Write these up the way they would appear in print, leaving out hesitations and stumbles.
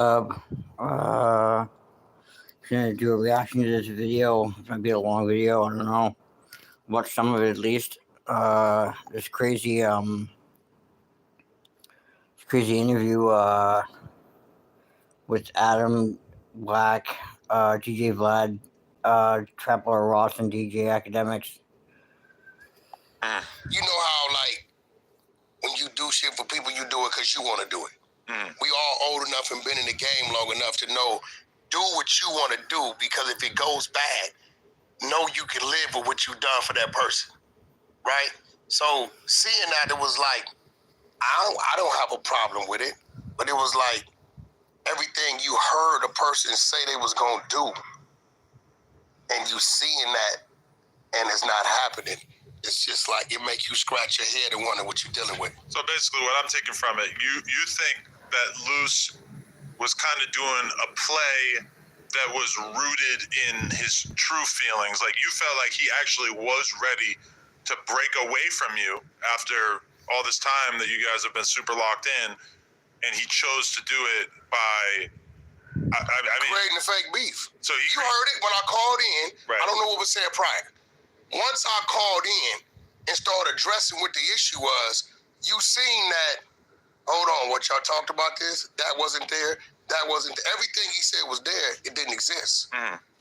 Uh, uh, gonna do a reaction to this video. It's gonna be a long video. I don't know. Watch some of it at least. This crazy interview with Adam, Wack, DJ Vlad, Trapper Ross, and DJ Akademiks. You know how, like, when you do shit for people, you do it because you want to do it. We all old enough and been in the game long enough to know, do what you want to do, because if it goes bad, know you can live with what you done for that person, right? So seeing that, it was like, I don't have a problem with it, but it was like everything you heard a person say they was gonna do, and you seeing that, and it's not happening. It's just like, it makes you scratch your head and wonder what you're dealing with. So basically what I'm taking from it, you think that Luce was kind of doing a play that was rooted in his true feelings. Like, you felt like he actually was ready to break away from you after all this time that you guys have been super locked in, and he chose to do it by I mean, creating a fake beef. So you heard it when I called in. Right. I don't know what was said prior. Once I called in and started addressing what the issue was, you seen that, hold on, what y'all talked about this, that wasn't there, that wasn't there. Everything he said was there, it didn't exist,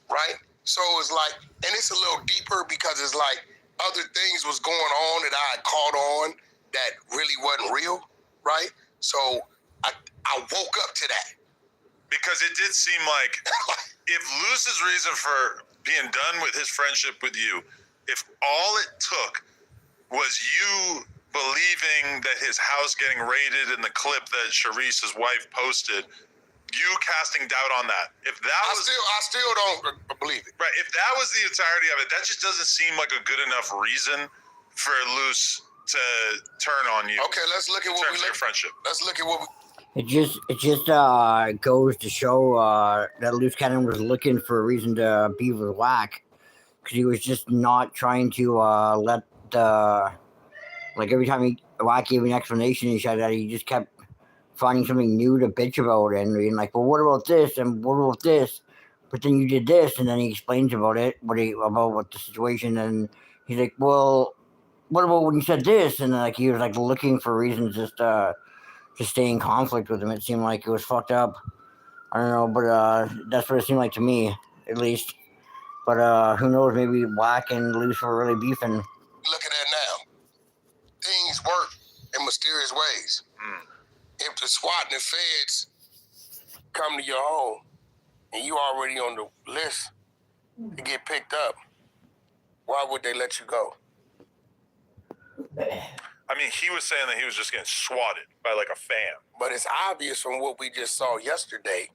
right? So it's like, and it's a little deeper because it's like other things was going on that I had caught on that really wasn't real, right? So I woke up to that. Because it did seem like if Luce's reason for being done with his friendship with you, if all it took was you believing that his house getting raided in the clip that Sharice's wife posted, you casting doubt on that. If that I still don't believe it. Right. If that was the entirety of it, that just doesn't seem like a good enough reason for Luce to turn on you. Okay, let's look at what we your friendship. Let's look at what we. It just goes to show that Luce Cannon was looking for a reason to be with Wack, because he was just not trying to let like every time Wack gave an explanation and shit, that he just kept finding something new to bitch about and being like, well, what about this and what about this? But then you did this, and then he explains about it, about the situation, and he's like, well, what about when you said this? And like he was like looking for reasons just to stay in conflict with him. It seemed like it was fucked up. I don't know, but that's what it seemed like to me, at least. But who knows? Maybe Wack and Luce were really beefing. Look at that now. Things work in mysterious ways. If the SWAT and the feds come to your home and you already on the list to get picked up, why would they let you go? I mean, he was saying that he was just getting swatted by like a fan. But it's obvious from what we just saw yesterday,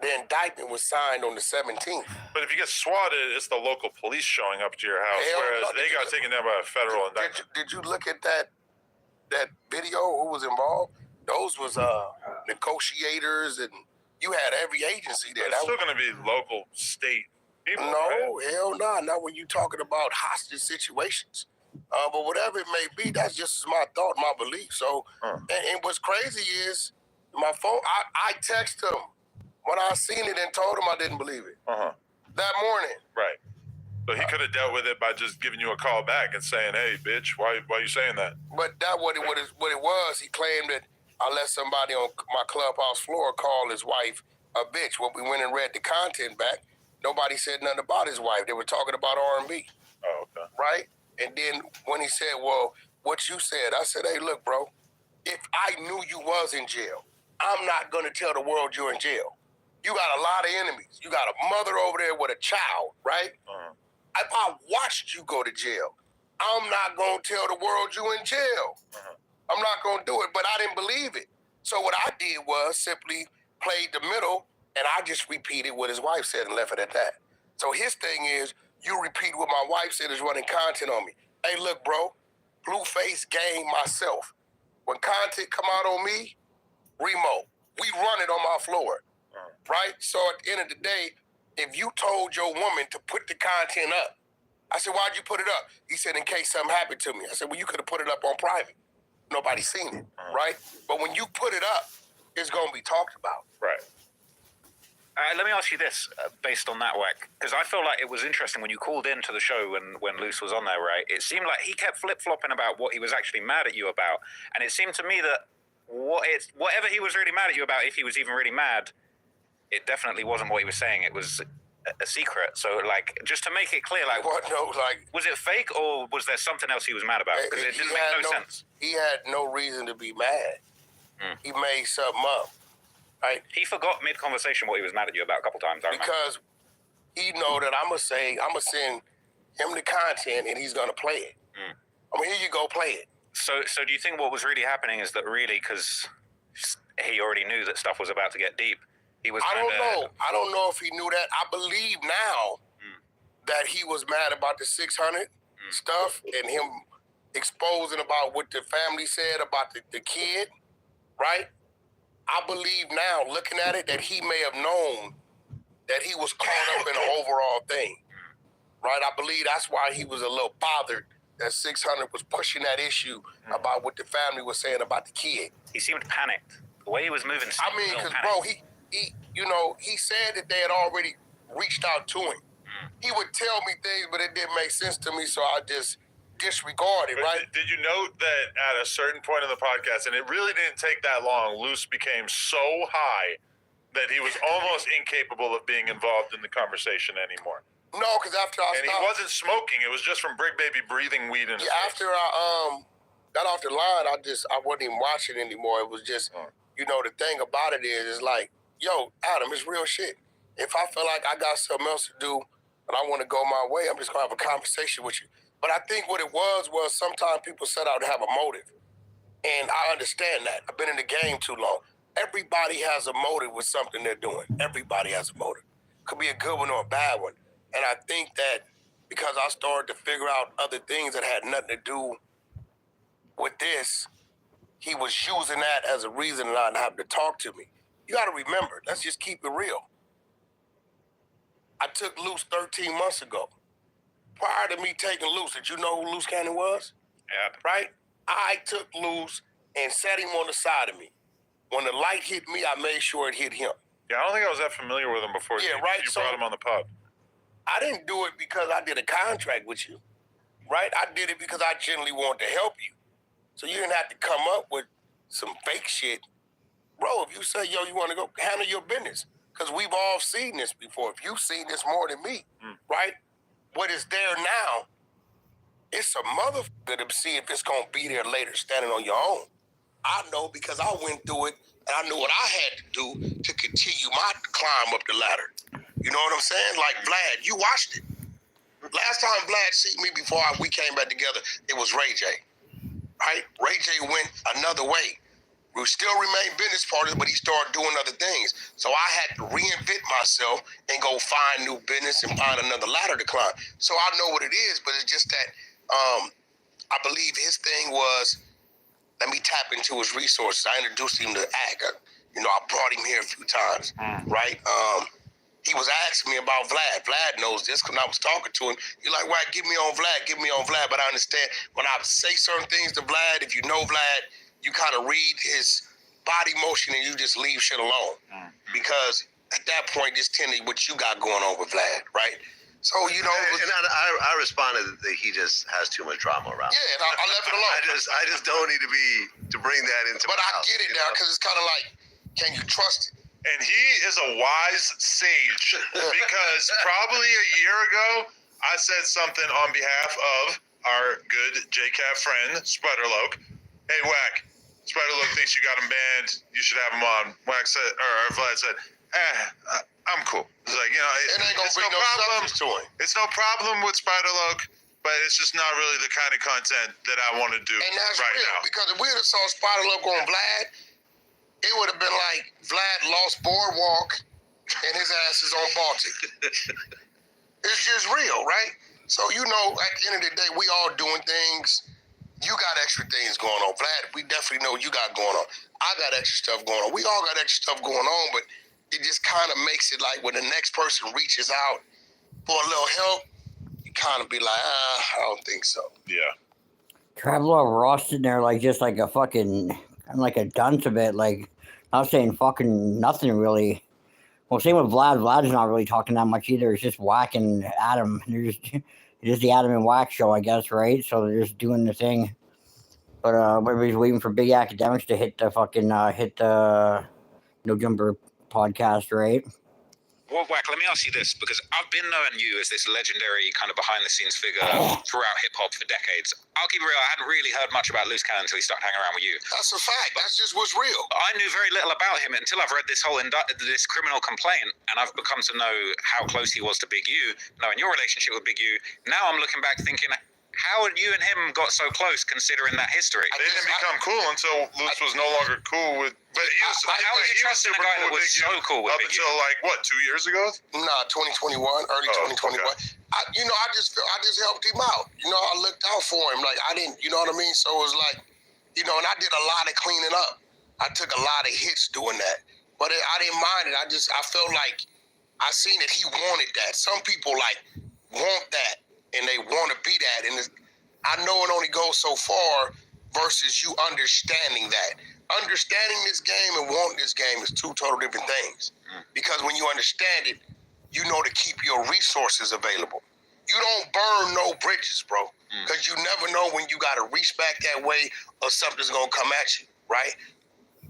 the indictment was signed on the 17th. But if you get swatted, it's the local police showing up to your house, whereas they got taken down by a federal indictment. Did you look at that video? Who was involved? Those was negotiators, and you had every agency there. It's still going to be local, state people. No, right? Hell no. Not when you're talking about hostage situations. But whatever it may be, that's just my thought, my belief. So, and what's crazy is my phone. I texted him when I seen it and told him I didn't believe it. That morning. Right. So he could have dealt with it by just giving you a call back and saying, "Hey, bitch, why are you saying that?" But that what it was. He claimed that I let somebody on my clubhouse floor call his wife a bitch. When we went and read the content back, nobody said nothing about his wife. They were talking about R&B. Oh, okay. Right? And then when he said, well, what you said, I said, hey, look, bro, if I knew you was in jail, I'm not going to tell the world you're in jail. You got a lot of enemies. You got a mother over there with a child, right? If I watched you go to jail, I'm not going to tell the world you in jail. I'm not going to do it, but I didn't believe it. So what I did was simply played the middle, and I just repeated what his wife said and left it at that. So his thing is, you repeat what my wife said is running content on me. Hey, look, bro, Blueface gang myself. When content come out on me, Remo, we run it on my floor, right? So at the end of the day, if you told your woman to put the content up, I said, why'd you put it up? He said, in case something happened to me. I said, well, you could have put it up on private. Nobody's seen it, right? But when you put it up, it's going to be talked about. Right. Let me ask you this, based on that, Wack, because I feel like it was interesting when you called into the show when Luce was on there, right? It seemed like he kept flip-flopping about what he was actually mad at you about, and it seemed to me that whatever he was really mad at you about, if he was even really mad, it definitely wasn't what he was saying. It was a secret. So, like, just to make it clear, like, What? No, like, was it fake or was there something else he was mad about? Because it didn't make no sense. He had no reason to be mad. He made something up. Right? He forgot mid-conversation what he was mad at you about a couple times. Because he know that I'm going to send him the content and he's going to play it. I mean, here you go, play it. So do you think what was really happening is that really, because he already knew that stuff was about to get deep, he was I don't know if he knew that. I believe now that he was mad about the 600 stuff and him exposing about what the family said about the kid, right? I believe now, looking at it, that he may have known that he was caught up in the overall thing, right? I believe that's why he was a little bothered that 600 was pushing that issue about what the family was saying about the kid. He seemed panicked. The way he was moving. I mean, because, bro, he said that they had already reached out to him. He would tell me things, but it didn't make sense to me, so I just disregarded, right? Did you note that at a certain point in the podcast, and it really didn't take that long, Luce became so high that he was almost incapable of being involved in the conversation anymore? No, because after I stopped... And he wasn't smoking. It was just from Brick Baby breathing weed in his face. After I got off the line, I wasn't even watching anymore. It was just, the thing about it is like, yo, Adam, it's real shit. If I feel like I got something else to do and I want to go my way, I'm just going to have a conversation with you. But I think what it was sometimes people set out to have a motive. And I understand that. I've been in the game too long. Everybody has a motive with something they're doing. Everybody has a motive. Could be a good one or a bad one. And I think that because I started to figure out other things that had nothing to do with this, he was using that as a reason not to have to talk to me. You got to remember, let's just keep it real. I took Luce 13 months ago. Prior to me taking Luce, did you know who Luce Cannon was? Yeah. Right? I took Luce and set him on the side of me. When the light hit me, I made sure it hit him. Yeah, I don't think I was that familiar with him before you brought him on the pod. I didn't do it because I did a contract with you, right? I did it because I genuinely wanted to help you. So you didn't have to come up with some fake shit. Bro, if you say, yo, you want to go handle your business, because we've all seen this before. If you've seen this more than me, right? What is there now, it's a motherfucker to see if it's going to be there later standing on your own. I know because I went through it, and I knew what I had to do to continue my climb up the ladder. You know what I'm saying? Like Vlad, you watched it. Last time Vlad seen me before we came back together, it was Ray J. Right? Ray J went another way. We still remain business partners, but he started doing other things. So I had to reinvent myself and go find new business and find another ladder to climb. So I know what it is, but it's just that I believe his thing was, let me tap into his resources. I introduced him to Ag. I brought him here a few times, right? He was asking me about Vlad. Vlad knows this because I was talking to him. He's like, Wack, give me on Vlad. But I understand when I say certain things to Vlad, if you know Vlad, you kind of read his body motion and you just leave shit alone. Because at that point, just tend to what you got going on with Vlad, right? So, and I responded that he just has too much drama around. Yeah, and I left it alone. I just don't need to bring that into But my I house, get it now because it's kind of like, can you trust it? And he is a wise sage because probably a year ago, I said something on behalf of our good JCat friend, Spiderloak. Hey, Wack, Spiderloak thinks you got him banned. You should have him on. Wack said, or Vlad said, I'm cool. It's like, It ain't gonna bring no substance to him. It's no problem with Spiderloak, but it's just not really the kind of content that I want to do And that's right real, now. because if we would have saw Spiderlook on Vlad, it would have been like Vlad lost Boardwalk and his ass is on Baltic. It's just real, right? So, at the end of the day, we all doing things. You got extra things going on. Vlad, we definitely know you got going on. I got extra stuff going on. We all got extra stuff going on, but it just kind of makes it like when the next person reaches out for a little help, you kind of be like, I don't think so. Yeah. Traveler Ross in there like just like a fucking, like a dunce a bit, like I was saying fucking nothing really. Well, same with Vlad. Vlad's not really talking that much either. It's just Wack and Adam. They're just the Adam and Wack show, I guess, right? So they're just doing the thing. But everybody's waiting for big Akademiks to hit the fucking hit the No Jumper podcast, right? Well, Wack, let me ask you this, because I've been knowing you as this legendary kind of behind-the-scenes figure throughout hip-hop for decades. I'll keep it real, I hadn't really heard much about Loose Cannon until he started hanging around with you. That's a fact. That's just what's real. I knew very little about him until I've read this whole this criminal complaint, and I've become to know how close he was to Big U, knowing your relationship with Big U. Now I'm looking back thinking, how you and him got so close considering that history? They didn't become cool until Luce was no longer cool with. But he was. How would you trust in a guy that was so cool with up Big U? until like what, 2 years ago? Nah, 2021, early 2021. Okay. I just helped him out. I looked out for him. Like I didn't, you know what I mean? So it was like, and I did a lot of cleaning up. I took a lot of hits doing that, but I didn't mind it. I felt like I seen that he wanted that. Some people like want that and they want to be that, and I know it only goes so far versus you understanding that. Understanding this game and wanting this game is two total different things. Because when you understand it, you know to keep your resources available. You don't burn no bridges, bro. Because you never know when you got to reach back that way or something's going to come at you, right?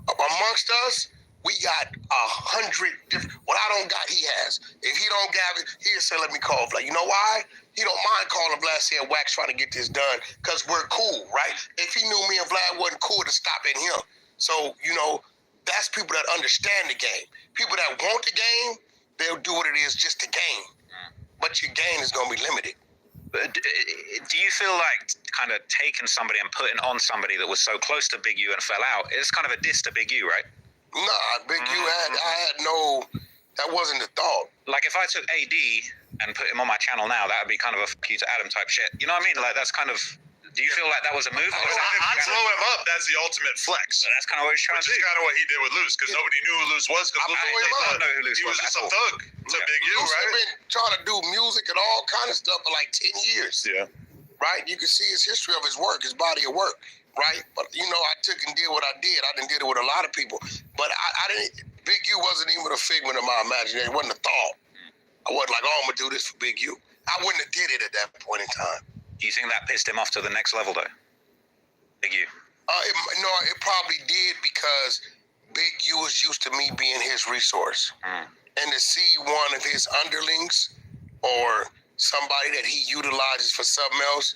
Amongst us, we got 100 different. What I don't got, he has. If he don't got it, he'll say, let me call Vlad. You know why? He don't mind calling Vlad saying Wack's trying to get this done because we're cool, right? If he knew me and Vlad wasn't cool, to stop at him. So, that's people that understand the game. People that want the game, they'll do what it is just to gain. But your gain is going to be limited. Do you feel like kind of taking somebody and putting on somebody that was so close to Big U and fell out, it's kind of a diss to Big U, right? Nah, Big U that wasn't the thought. Like if I took AD and put him on my channel now, that would be kind of a fuck you to Adam type shit. You know what I mean? Like that's kind of. Do you feel like that was a move? I throw him up. That's the ultimate flex. So that's kind of what he's trying to do. Which is kind of what he did with Luce, because nobody knew who Luce was. Because I didn't know who Luce he was. was just a thug to Big U, Luce right? been trying to do music and all kind of stuff for like 10 years. Yeah. Right? You can see his history of his work, his body of work. Right? But I took and did what I did. I did it with a lot of people. But I didn't. Big U wasn't even a figment of my imagination. It wasn't a thought. I wasn't like, I'm gonna do this for Big U. I wouldn't have did it at that point in time. Do you think that pissed him off to the next level though? Big U. It probably did because Big U was used to me being his resource. And to see one of his underlings or somebody that he utilizes for something else,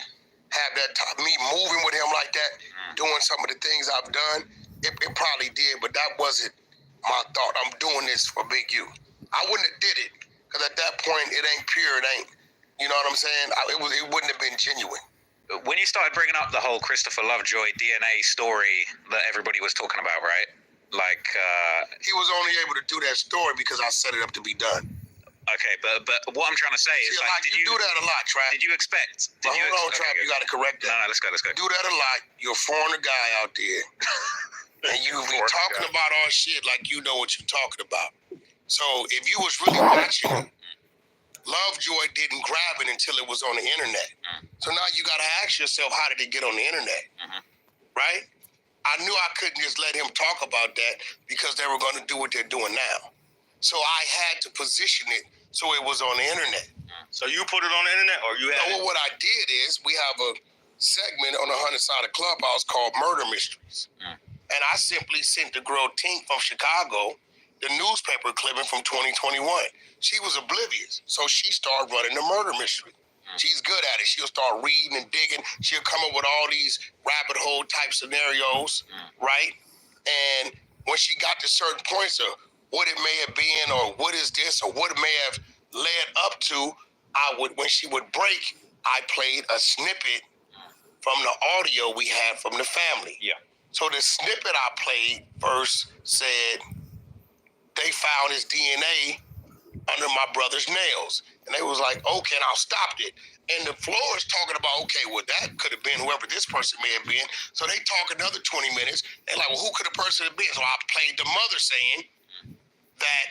have that me moving with him like that, doing some of the things I've done, it probably did, but that wasn't my thought. I'm doing this for Big U. I wouldn't have did it because at that point it ain't pure. It ain't. You know what I'm saying? It wouldn't have been genuine. When you started bringing up the whole Christopher Lovejoy DNA story that everybody was talking about, right? Like he was only able to do that story because I set it up to be done. Okay, but what I'm trying to say is, did you do that a lot, Trap? Did you expect? Hold on, Trap. You got to correct that. No, let's go. Do that a lot. You're a foreigner guy out there, and you be talking about all shit like you know what you're talking about. So if you was really watching, Lovejoy didn't grab it until it was on the internet. So now you got to ask yourself, how did it get on the internet? Right? I knew I couldn't just let him talk about that because they were going to do what they're doing now. So I had to position it so it was on the internet. So you put it on the internet, or you had? No, what I did is we have a segment on the 100 side of Clubhouse called Murder Mysteries. And I simply sent the girl Tink from Chicago the newspaper clipping from 2021. She was oblivious. So she started running the murder mystery. She's good at it. She'll start reading and digging. She'll come up with all these rabbit hole type scenarios, right? And when she got to certain points of what it may have been or what is this or what it may have led up to, when she would break, I played a snippet from the audio we had from the family. Yeah. So the snippet I played first said, they found his DNA under my brother's nails. And they was like, okay, and I stopped it. And the floor is talking about, okay, well, that could have been whoever this person may have been. So they talk another 20 minutes. They're like, well, who could the person have been? So I played the mother saying that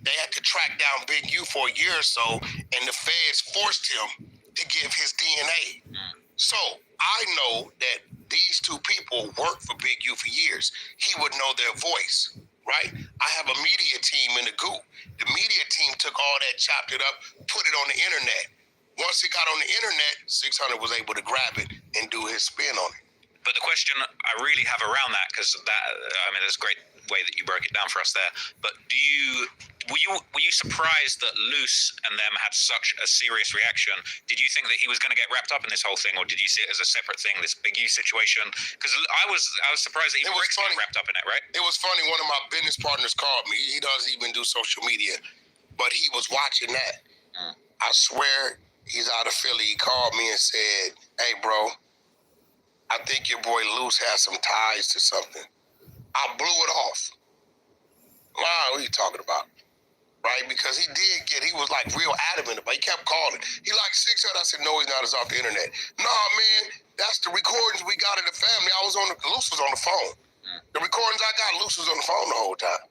they had to track down Big U for a year or so, and the feds forced him to give his DNA. So I know that these two people worked for Big U for years. He would know their voice. right? I have a media team in the group. The media team took all that, chopped it up, put it on the internet. Once it got on the internet, 600 was able to grab it and do his spin on it. But the question I really have around that, because there's a great way that you broke it down for us there. But were you surprised that Luce and them had such a serious reaction? Did you think that he was going to get wrapped up in this whole thing, or did you see it as a separate thing, this Big U situation? Because I was surprised that even Rick's getting wrapped up in it, right? It was funny. One of my business partners called me. He doesn't even do social media, but he was watching that. I swear, he's out of Philly. He called me and said, "Hey, bro, I think your boy Luce has some ties to something." I blew it off. Wow, what are you talking about? Right? Because he was like real adamant about it. He kept calling. He like 600. I said, no, he's not. It's off the internet. Nah, man, that's the recordings we got of the family. Luce was on the phone. The recordings I got, Luce was on the phone the whole time.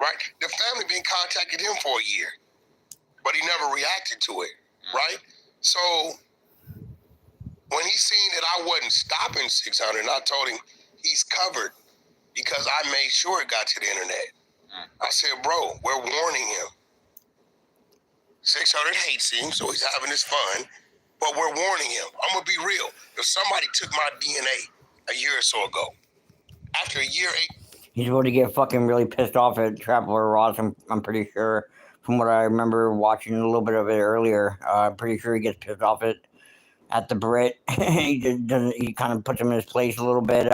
Right? The family been contacting him for a year, but he never reacted to it. Right? So when he seen that I wasn't stopping 600, and I told him he's covered because I made sure it got to the internet. I said, bro, we're warning him. 600 hates him, so he's having his fun, but we're warning him. I'm going to be real. If somebody took my DNA a year or so ago, after a year, he's about to get fucking really pissed off at Traveler Ross, I'm pretty sure. From what I remember watching a little bit of it earlier, I'm pretty sure he gets pissed off at the Brit. He kind of puts him in his place a little bit.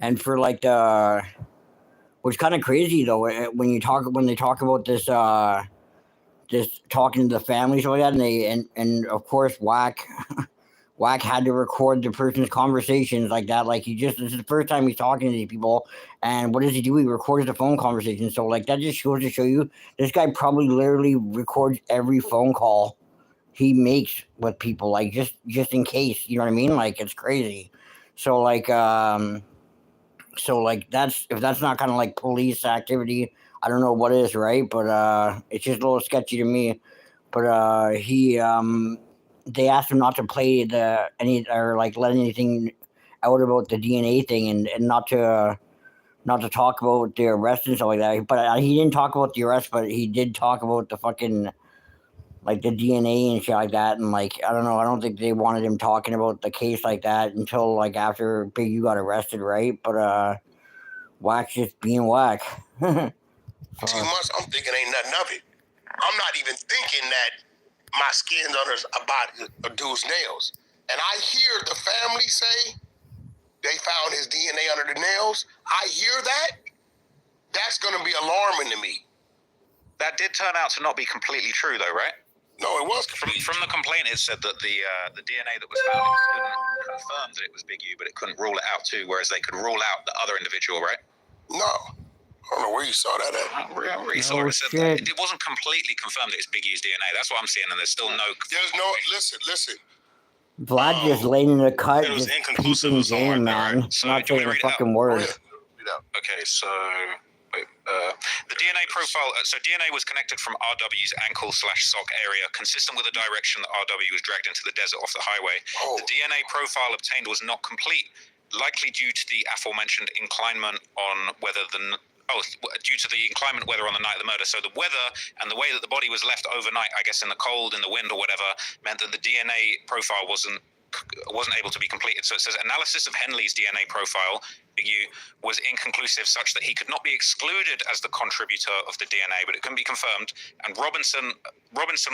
And for like the, what's kind of crazy though, when they talk about this, just talking to the family, so like that, and of course Wack had to record the person's conversations like that. Like this is the first time he's talking to these people, and what does he do? He records the phone conversation. So like that just goes to show you, this guy probably literally records every phone call he makes with people, like just in case, you know what I mean? Like it's crazy. So like that's, if that's not kind of like police activity, I don't know what is, right? But it's just a little sketchy to me. But they asked him not to play let anything out about the DNA thing, and not to talk about the arrest and stuff like that. But he didn't talk about the arrest, but he did talk about the fucking, like, the DNA and shit like that. And like, I don't know, I don't think they wanted him talking about the case like that until like after Big U got arrested, right? But Wack's just being Wack. Too much, I'm thinking ain't nothing of it. I'm not even thinking that my skin's under a dude's nails. And I hear the family say they found his DNA under the nails. I hear that. That's going to be alarming to me. That did turn out to not be completely true, though, right? No, it was. From the complaint, it said that the DNA that was found couldn't confirm that it was Big U, but it couldn't rule it out too, whereas they could rule out the other individual, right? No. I don't know where you saw that at. I really saw it. Said that it wasn't completely confirmed that it's Big U's DNA. That's what I'm seeing, and there's still no... There's no... Listen. Vlad just laid in the cut, it was just inconclusive peeping game, man. So Not saying a fucking word. Okay, so... the DNA profile, so DNA was connected from RW's ankle/sock area, consistent with the direction that RW was dragged into the desert off the highway. The DNA profile obtained was not complete, likely due to the aforementioned inclinement on whether due to the inclement weather on the night of the murder. So the weather and the way that the body was left overnight, I guess in the cold, in the wind or whatever, meant that the DNA profile wasn't able to be completed. So it says analysis of Henley's DNA profile, Big U, was inconclusive, such that he could not be excluded as the contributor of the DNA, but it couldn't be confirmed. And Robinson,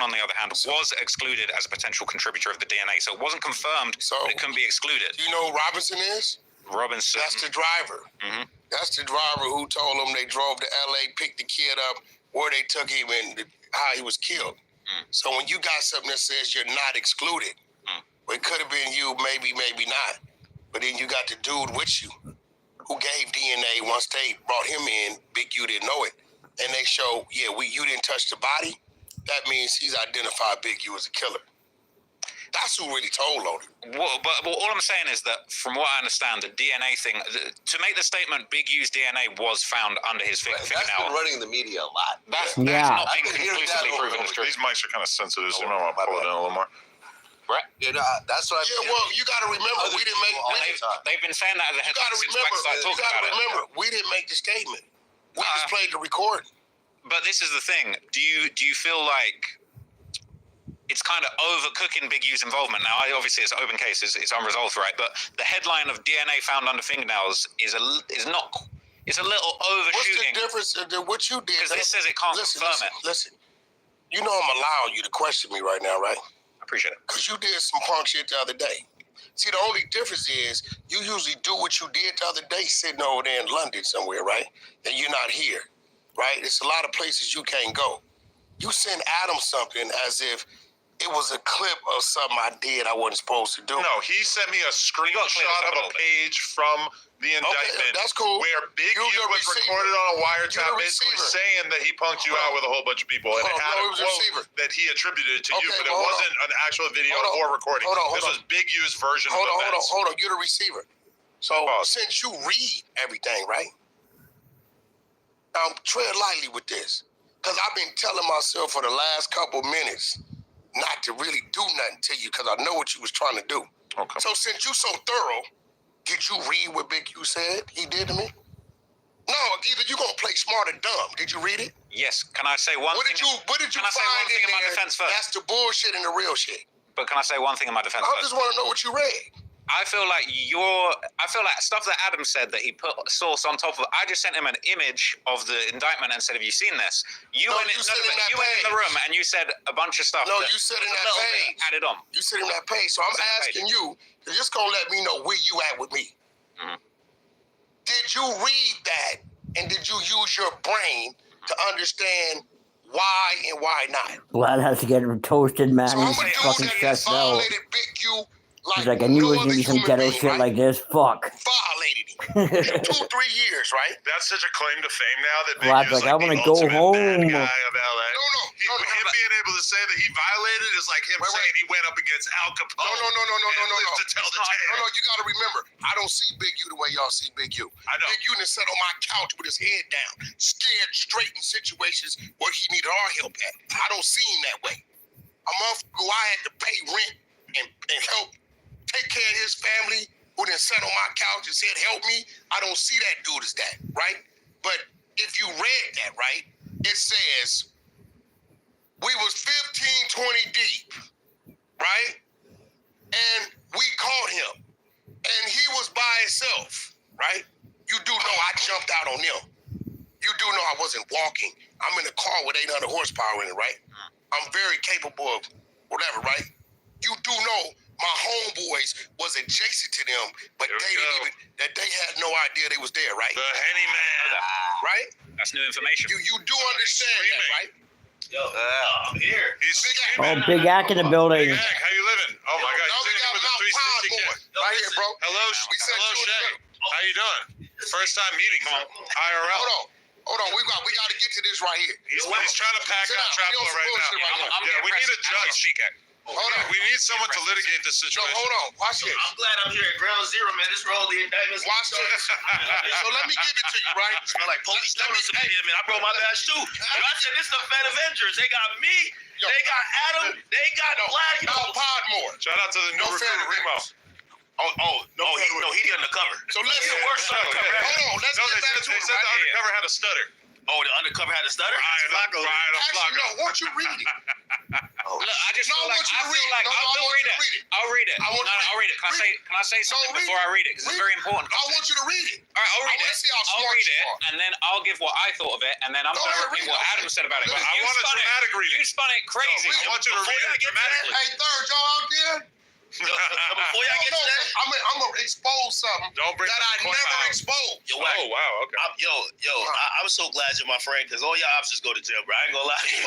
on the other hand, was excluded as a potential contributor of the DNA. So it wasn't confirmed, but it couldn't be excluded. Do you know who Robinson is? Robinson. That's the driver. Mm-hmm. That's the driver who told them they drove to L.A., picked the kid up, where they took him, and how he was killed. So when you got something that says you're not excluded, well, it could have been you, maybe not. But then you got the dude with you who gave DNA once they brought him in. Big U didn't know it. And they show, you didn't touch the body. That means he's identified Big U as a killer. That's who really told on him. Well, but all I'm saying is that, from what I understand, the DNA thing, to make the statement, Big U's DNA was found under his fingernail. That's been running in the media a lot. That's not been I can hear conclusively that proven as true. These mics are kind of sensitive, so you might want to pull it in a little more. Right. You know, that's what. Yeah, well, you got to remember, we didn't make. They've been saying that as a You headline got to since remember. Wack started You talking got to about it. remember, we didn't make the statement. We just played the recording. But this is the thing. Do you feel like it's kind of overcooking Big U's involvement now? Obviously, it's an open case. It's unresolved, right? But the headline of DNA found under fingernails is not. It's a little overshooting. What's the difference in what you did? Because this says it can't confirm it. Listen. You know I'm allowing you to question me right now, right? I appreciate it. Because you did some punk shit the other day. See, the only difference is you usually do what you did the other day sitting over there in London somewhere, right? And you're not here, right? It's a lot of places you can't go. You send Adam something as if it was a clip of something I did I wasn't supposed to do. No, he sent me a screenshot of a page from the indictment. That's cool. Where Big U was recorded on a wiretap, basically saying that he punked you out with a whole bunch of people, and it had a quote that he attributed to you, but it wasn't an actual video or recording. This was Big U's version of events. Hold on. You're the receiver. So since you read everything, right? Tread lightly with this, because I've been telling myself for the last couple minutes not to really do nothing to you, because I know what you was trying to do. Okay. So since you so thorough, did you read what Big U said he did to me? No, either you gonna play smart or dumb. Did you read it? Yes. Can I say one thing? What did you Can I say one find thing in my there? defense first? That's the bullshit and the real shit. But can I say one thing in my defense I first? just want to know what you read. I feel like stuff that Adam said that he put source on top of it. I just sent him an image of the indictment and said, "Have you seen this?" You went in the room and you said a bunch of stuff. No, you said in that page. Added on. You said in that page. So I'm asking you, you're just gonna let me know where you at with me. Mm-hmm. Did you read that and did you use your brain to understand why and why not? Vlad has to get toasted, man. So I'm He's a dude fucking that stressed out. violated Big U. He's like, I knew it was gonna be some ghetto shit like this. Fuck. Violated him. 2-3 years, right? That's such a claim to fame now that Big Vlad's U's like, I the want to go ultimate home. bad guy of LA. No. Him being able to say that he violated is like him saying he went up against Al Capone. No. To tell the tale. No, you gotta remember, I don't see Big U the way y'all see Big U. I know. Big U done sat on my couch with his head down, scared straight in situations where he needed our help at. I don't see him that way. A month ago, I had to pay rent and help take care of his family, who then sat on my couch and said, help me. I don't see that dude as that, right? But if you read that, right, it says, we was 15, 20 deep, right? And we caught him. And he was by himself, right? You do know I jumped out on them. You do know I wasn't walking. I'm in a car with 800 horsepower in it, right? I'm very capable of whatever, right? You do know my homeboys was adjacent to them, but they had no idea they was there, right? The Henny Man. Right? That's new information. You do understand that, right? Yo, I'm here. He's Oh, Big Ack in the building. Big Ack, how you living? Oh my God, Now you we sitting got with the Mount Proud 360 boy kid. right here, bro. Hello, Shay. How you doing? First time meeting. IRL. Hold on. We got to get to this right here. He's trying to pack out Trapper right now. I'm we need a judge. Hold on. We need someone to litigate this No, situation. hold on. Watch this. I'm glad I'm here at ground zero, man. This roll the indictments. Watch this. So let me give it to you, right? Smell like police stones up in here, man. I brought my badge too. And I said, this is the Fed Avengers. They got me. They got Adam. They got Vlad. No, Podmore. Shout out to the new recruit, Remo. He the undercover. So let's He the worst undercover. Hold on. Let's get back to They it, said the right? undercover had a stutter. Oh, the undercover had a stutter? Actually, no. Won't you read it? Look, I just No, feel like I want you to read it. No, I'll read it. I'll read it. I want you to I'll read it. Can I say something read before it. I read it? Because it's very important. I want you to read it. All right, I'll read I it. want to see how I'll smart read you it, are. and then I'll give what I thought of it, and then I'm Go going to ahead, repeat read what it. Adam said about it. I You want a spun dramatic reading. You spun it crazy. I want you to read it dramatically. Hey, third, y'all out there? Before y'all get to that, I'm going to expose something Don't bring that I the point never out. exposed. yo, Wack, Oh, wow, okay. I'm so glad you're my friend because all your officers go to jail, bro. I ain't gonna lie to you.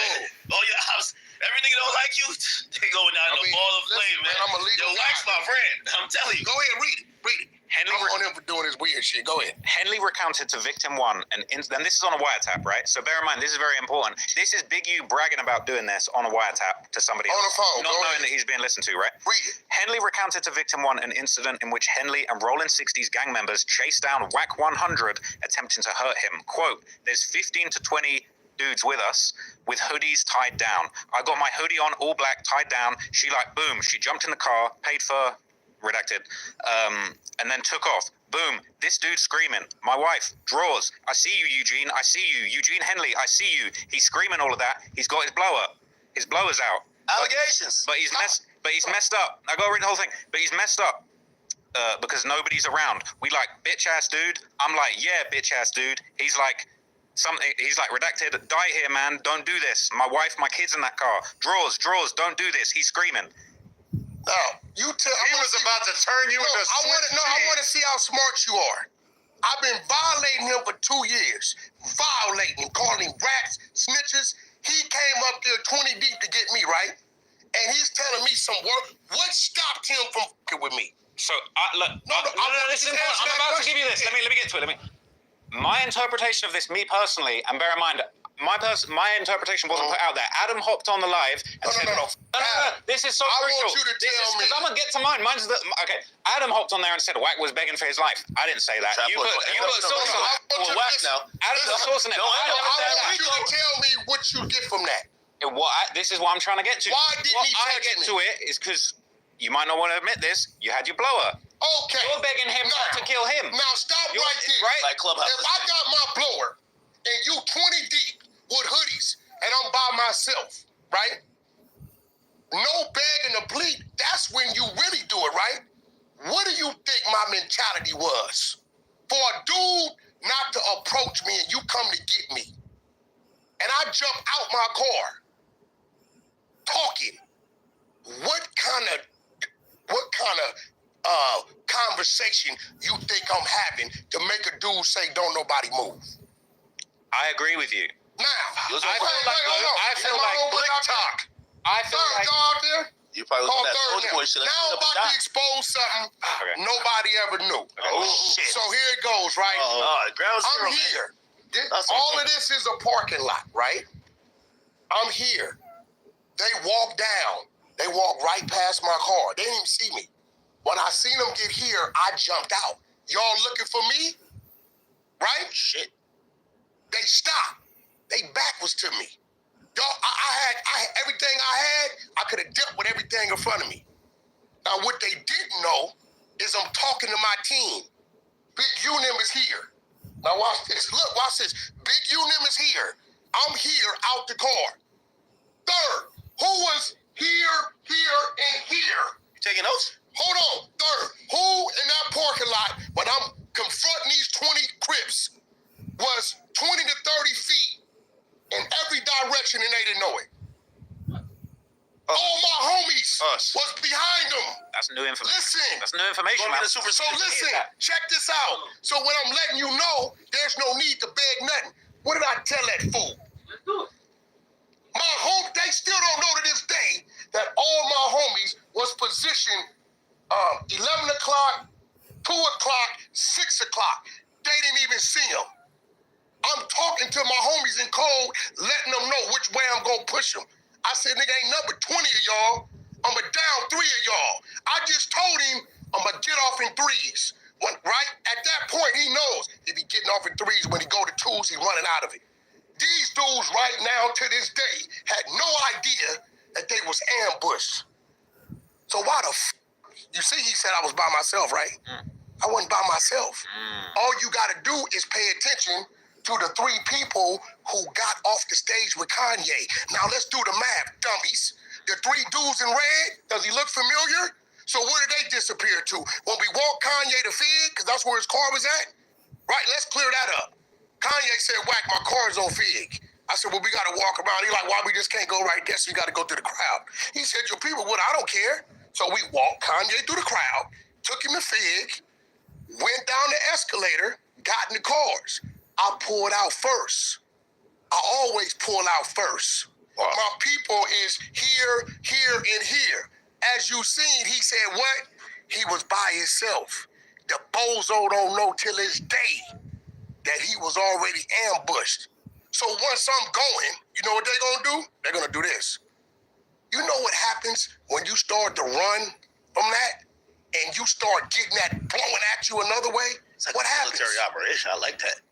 All your officers, everything that don't like you, they going down in a ball of flame, man. I'm a legal Yo, Wack's guy. my friend. I'm telling you. Go ahead, read it. Read it. Henley I'm on him for doing this weird shit. Go ahead. Henley recounted to victim one, and this is on a wiretap, right? So bear in mind, this is very important. This is Big U bragging about doing this on a wiretap to somebody On else, the phone, not go knowing ahead. that he's being listened to, right? Read it. Henley recounted to victim one an incident in which Henley and Rolling 60s gang members chased down Wack 100, attempting to hurt him. Quote, there's 15 to 20 dudes with us with hoodies tied down. I got my hoodie on, all black, tied down. She boom, she jumped in the car, paid for, redacted, and then took off. Boom, this dude screaming. My wife, drawers. I see you, Eugene. I see you. Eugene Henley, I see you. He's screaming all of that. He's got his blower. His blower's out. Allegations. But he's messed up. I got to read the whole thing. But he's messed up because nobody's around. We bitch ass dude. I'm yeah, bitch ass dude. He's something. He's redacted. Die here, man. Don't do this. My wife, my kids in that car. Drawers. Don't do this. He's screaming. No, you tell. He was about to turn you into I want to see how smart you are. I've been violating him for 2 years. Violating him, calling him rats, snitches. He came up there 20 deep to get me, right? And he's telling me some work. What stopped him from fucking with me? So, this is important. I'm about to give you this. Let me get to it. My interpretation of this, me personally, and bear in mind, my interpretation wasn't put out there. Adam hopped on the live and said, No. This is so I crucial. want you to tell me. Because I'm going to get to mine. Okay. Adam hopped on there and said Wack was begging for his life. I didn't say that. You put source on it. Well, Wack now. Adam put source on it. I want you to tell me what you get from that. This is what I'm trying to get to. Why didn't he I text get me? to it is because you might not want to admit this. You had your blower. Okay. You're begging him not to kill him. Now stop right there. Right? Like Clubhouse. If I got my blower and you 20 deep with hoodies and I'm by myself, right? No begging to plead. That's when you really do it, right? What do you think my mentality was? For a dude not to approach me and you come to get me, and I jump out my car talking. What kind of conversation you think I'm having to make a dude say don't nobody move? I agree with you. Now, I feel like Blick talk. I feel Third like dog there. You probably was Call on that third Soulja Boy shit. now I'm about to expose something nobody ever knew. Oh, shit. So here it goes, right? Ground zero, I'm man. here. That's All okay. of this is a parking lot, right? I'm here. They walk down. They walk right past my car. They didn't even see me. When I seen them get here, I jumped out. Y'all looking for me? Right? Shit. They stopped. They back was to me. Y'all, I had everything I had. I could have dealt with everything in front of me. Now, what they didn't know is I'm talking to my team. Big Unim is here. Now watch this. Look, watch this. Big Unim is here. I'm here out the car. Third, who was here, and here? You taking notes? Hold on. Third, who in that parking lot when I'm confronting these 20 Crips was 20 to 30 feet in every direction and they didn't know it? All my homies was behind them. that's new information. Listen. That's new information, man. So listen, check this out. So when I'm letting you know, there's no need to beg nothing. What did I tell that fool? Let's do it. My home, they still don't know to this day that all my homies was positioned 11 o'clock, 2 o'clock, 6 o'clock. They didn't even see them. I'm talking to my homies in code, letting them know which way I'm gonna push them. I said, nigga, ain't number 20 of y'all. I'ma down 3 of y'all. I just told him I'ma get off in 3s. Right? At that point, he knows if he getting off in 3s, when he go to 2s, he running out of it. These dudes right now to this day had no idea that they was ambushed. So why the you see, he said I was by myself, right? I wasn't by myself. All you gotta do is pay attention to the 3 people who got off the stage with Kanye. Now let's do the math, dummies. The 3 dudes in red, does he look familiar? So where did they disappear to? When we walked Kanye to Fig, because that's where his car was at? Right, let's clear that up. Kanye said, Wack, my car's on Fig. I said, well, we got to walk around. He like, why we just can't go right there? So we got to go through the crowd. He said, your people would, I don't care. So we walked Kanye through the crowd, took him to Fig, went down the escalator, got in the cars. I pulled out first. I always pull out first. Wow. My people is here, and here. As you seen, he said what? He was by himself. The bozo don't know till this day that he was already ambushed. So once I'm going, you know what they're gonna do? They're gonna do this. You know what happens when you start to run from that and you start getting that blowing at you another way? It's like what a happens? military operation. I like that.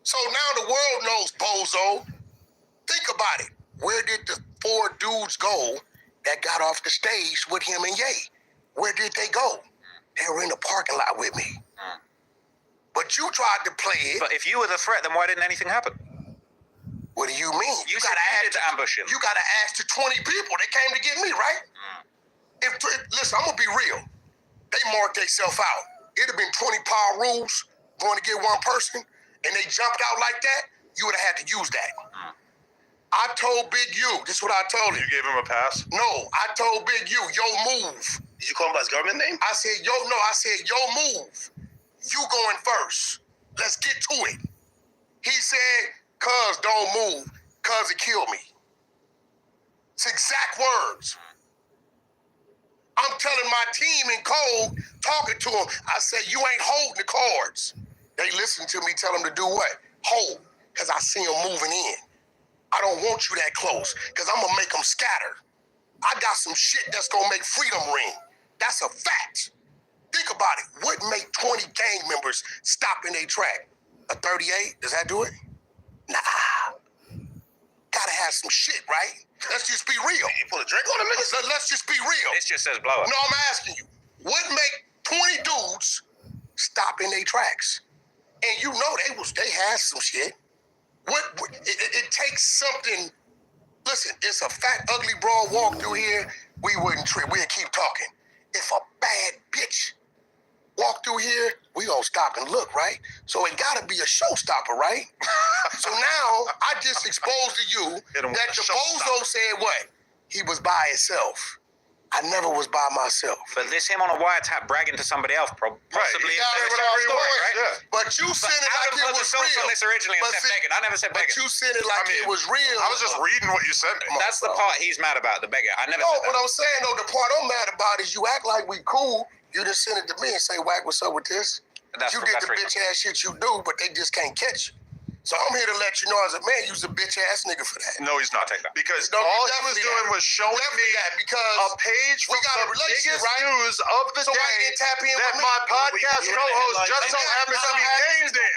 So now the world knows bozo. think about it. Where did the 4 dudes go that got off the stage with him and Ye? Where did they go? They were in the parking lot with me. But you tried to play it. But if you were the threat, then why didn't anything happen? What do you mean? You gotta ask to ambush him. You gotta ask the 20 people that came to get me, right? Listen, I'm gonna be real. They marked themselves out. It'd have been 20 power rules going to get one person, and they jumped out like that. You would have had to use that. I told Big U. This is what I told him. You gave him a pass? No, I told Big U, yo move. Did you call him by his government name? I said, yo move. You going first. Let's get to it. He said, cuz don't move, cuz it killed me. It's exact words. I'm telling my team in code, talking to them, I said, you ain't holding the cards. They listen to me, tell them to do what? Hold, because I see them moving in. I don't want you that close, because I'm going to make them scatter. I got some shit that's going to make freedom ring. That's a fact. Think about it. What make 20 gang members stop in their track? A 38? Does that do it? Nah. Gotta have some shit, right? Let's just be real. You put a drink on him, niggas? Let's just be real. This just says blow up. No, I'm asking you. What make 20 dudes stop in their tracks? And you know they had some shit. It takes something. Listen, it's a fat, ugly broad walk through here. We wouldn't trip. We'd keep talking. If a bad bitch walk through here, we gonna stop and look, right? So it gotta be a showstopper, right? So now I just exposed to you that the bozo said what? He was by himself. I never was by myself. But this him on a wiretap bragging to somebody else, possibly. Right. Right? But you said it like it was real. On this originally and said begging. I never said begging. But you said it like it was real. I was just reading what you sent me. That's the part he's mad about, the begging. I never said that. What I'm saying, though, the part I'm mad about is you act like we cool. You just send it to me and say, Wack, what's up with this? You did the bitch-ass shit you do, but they just can't catch you. So I'm here to let you know as a man, you's a bitch-ass nigga for that. No, he's not. Take that. Because No, all he was doing was showing me that because a page from the biggest news of the So I day can tap in that with my me. podcast co-host just so happens to be named it.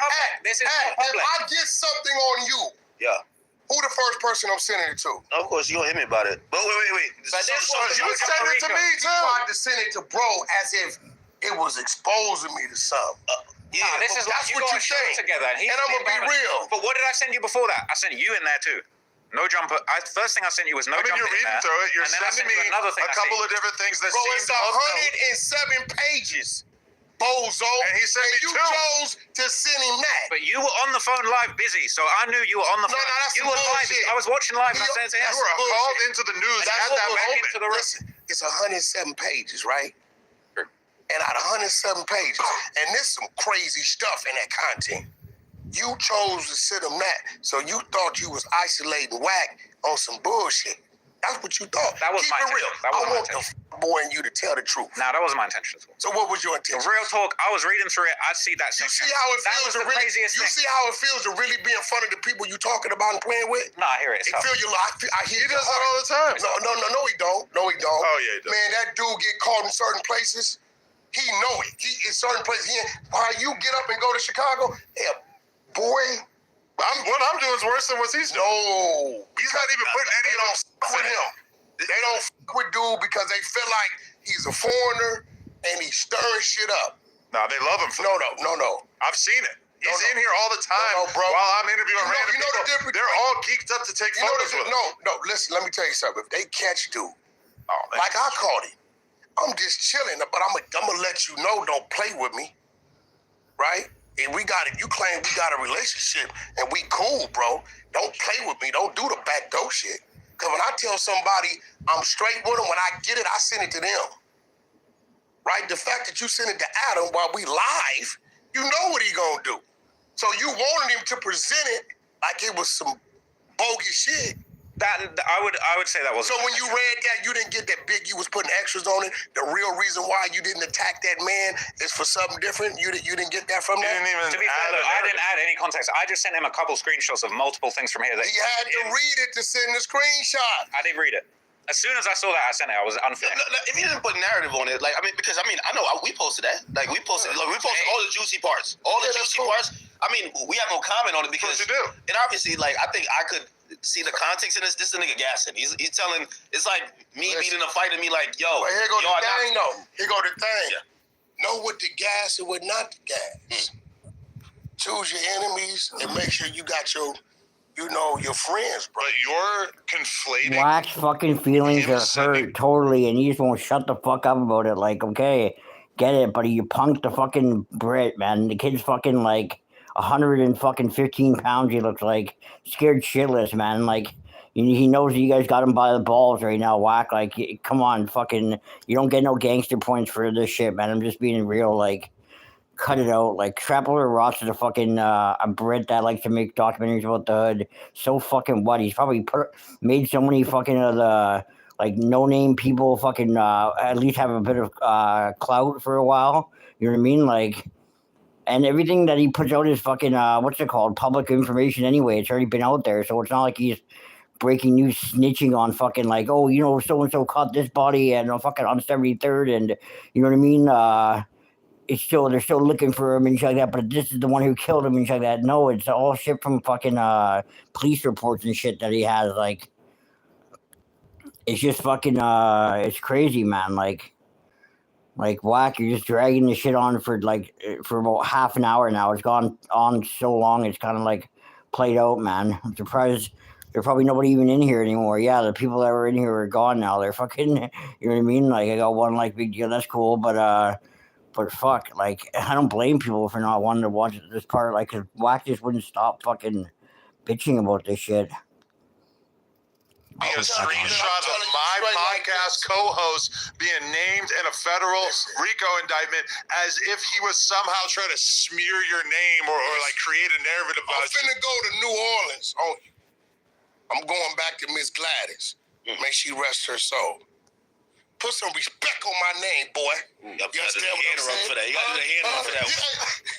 This is If public. I get something on you, Yeah. who the first person I'm sending it to? Of course, you gonna hit me about it. But wait. But this So was you sent it to me You too. tried to send it to bro as if it was exposing me to something. yeah, this is that's like you what got you a show think. together. And And I'm gonna be real. But what did I send you before that? I sent you in there too. No jumper. First thing I sent you was no I mean, jumper you're in reading there. through it. You're and then I sending sent me you another thing a couple of different things that Bro, seem it's 107 pages. Bozo. And he sent me you 2. chose to send him that. But you were on the phone live busy, so I knew you were on the phone. No, that's you some were live. bullshit. I was watching live and I said to him, You were bullshit. called into the news That's at what that was moment. into the listen. It's 107 pages, right? And out of 107 pages, and there's some crazy stuff in that content. You chose to send them that, so you thought you was isolating Wack on some bullshit. That's what you thought. That was Keep my it real. intention. That was I my want the boy in you to tell the truth. nah, that wasn't my intention at all. So what was your intention? Real talk, I was reading through it. I see that You section. see how it That feels was to the really? craziest You thing. see how it feels to really be in front of the people you talking about and playing with? Nah, I hear it. It's It tough. feel you like I hear He your does that heart. all the time. No, he don't. No, he don't. Oh, yeah, he does. Man, that dude get caught in certain places. He know it. He in certain places. While you get up and go to Chicago, yeah, boy. What I'm doing is worse than what he's doing. No, He's not even putting any they of don't them f with him. They don't f with dude because they feel like he's a foreigner and he's stirring shit up. No, they love him for No. I've seen it. He's No. in here all the time No, bro. while I'm interviewing random you know the people. difference They're between- all geeked up to take You know photos with him. no. Listen, let me tell you something. If they catch dude, Oh, man. like I caught him, I'm just chilling, but I'm gonna let you know. Don't play with me, right? And you claim we got a relationship and we cool, bro. Don't play with me. Don't do the backdoor shit. Because when I tell somebody I'm straight with them, when I get it, I send it to them. Right? The fact that you send it to Adam while we live, you know what he gonna do. So you wanted him to present it like it was some bogus shit. That I would say that was. So when you read that, you didn't get that big. You was putting extras on it. The real reason why you didn't attack that man is for something different. You didn't get that from He that. didn't even To be fair, add though, the I narrative. didn't add any context. I just sent him a couple screenshots of multiple things from here. That He had to read it to send the screenshot. I did read it. As soon as I saw that, I sent it. I was unfair. If you didn't put narrative on it, I know we posted that. We posted all the juicy parts. All the Yeah, that's juicy cool. parts. I mean, we have no comment on it because Of course you do. and obviously, I think I could see the context in this. This is a nigga gassing. He's telling. It's like me beating a fight and me like, yo. But here go yo, the thing, though. Here go the thing. Yeah. Know what the gas and what not the gas. Choose your enemies and make sure you got your friends, bro. But you're conflating. Wack's fucking feelings are hurt totally, and he just won't shut the fuck up about it. Like, okay, get it, but you punked the fucking Brit, man. The kid's fucking like 115 pounds. He looks like scared shitless, man. Like, he knows that you guys got him by the balls right now, Wack. Like, come on, fucking, you don't get no gangster points for this shit, man. I'm just being real, like. Cut it out. Like, Trapper Ross is a fucking a Brit that likes to make documentaries about the hood. So fucking what? He's probably made so many fucking of the like no name people fucking at least have a bit of clout for a while. You know what I mean? Like, and everything that he puts out is fucking what's it called? Public information anyway. It's already been out there, so it's not like he's breaking news snitching on fucking like, oh, you know, so and so caught this body and fucking on 73rd, and you know what I mean? They're still looking for him and shit like that, but this is the one who killed him and shit like that. No, it's all shit from fucking police reports and shit that he has. Like, it's just fucking it's crazy, man. Like Wack, you're just dragging the shit on for about half an hour now. It's gone on so long, it's kind of like played out, man. I'm surprised there's probably nobody even in here anymore. Yeah, the people that were in here are gone now. They're fucking, you know what I mean? Like, I got one like big deal, that's cool, but fuck, like, I don't blame people for not wanting to watch this part. Like, cause Wack just wouldn't stop fucking bitching about this shit. A screenshot of my podcast co-host being named in a federal RICO indictment as if he was somehow trying to smear your name or like create a narrative about you. I'm finna go to New Orleans on you. I'm going back to Miss Gladys. May she rest her soul. Put some respect on my name, boy. You understand what I'm saying? For that. You gotta do the hand rub for that.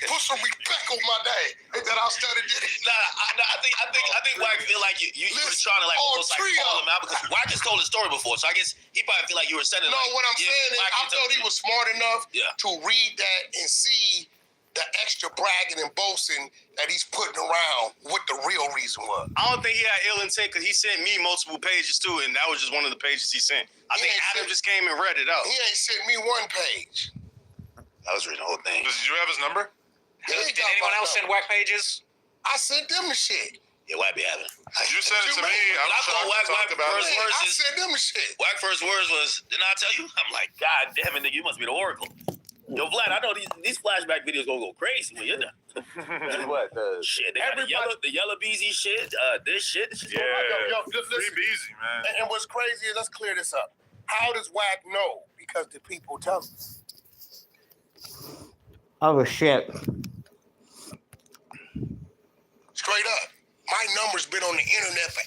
Put some respect on my name. Ain't that how I studied it? I think Wack feel like you were trying to like almost like call him out because Wack has told his story before, so I guess he probably feel like you were sending. No, like, what I'm saying is I felt he was smart enough to read that and see the extra bragging and boasting that he's putting around what the real reason was. I don't think he had ill intent because he sent me multiple pages too, and that was just one of the pages he sent. I think Adam just came and read it out. He ain't sent me one page. I was reading the whole thing. Did you have his number? Did anyone else send Wack pages? I sent them the shit. Yeah, Wack be having. You sent it to me. I thought Wack about it. I sent them the shit. Wack first words was, didn't I tell you? I'm like, God damn it, nigga, you must be the Oracle. Yo, Vlad, I know these flashback videos gonna go crazy when you're done. What? Shit, they got the yellow beezy shit, this shit. Yeah, free beezy, man. And what's crazy is, let's clear this up. How does Wack know? Because the people tell him. Oh, shit. Straight up. My number's been on the internet for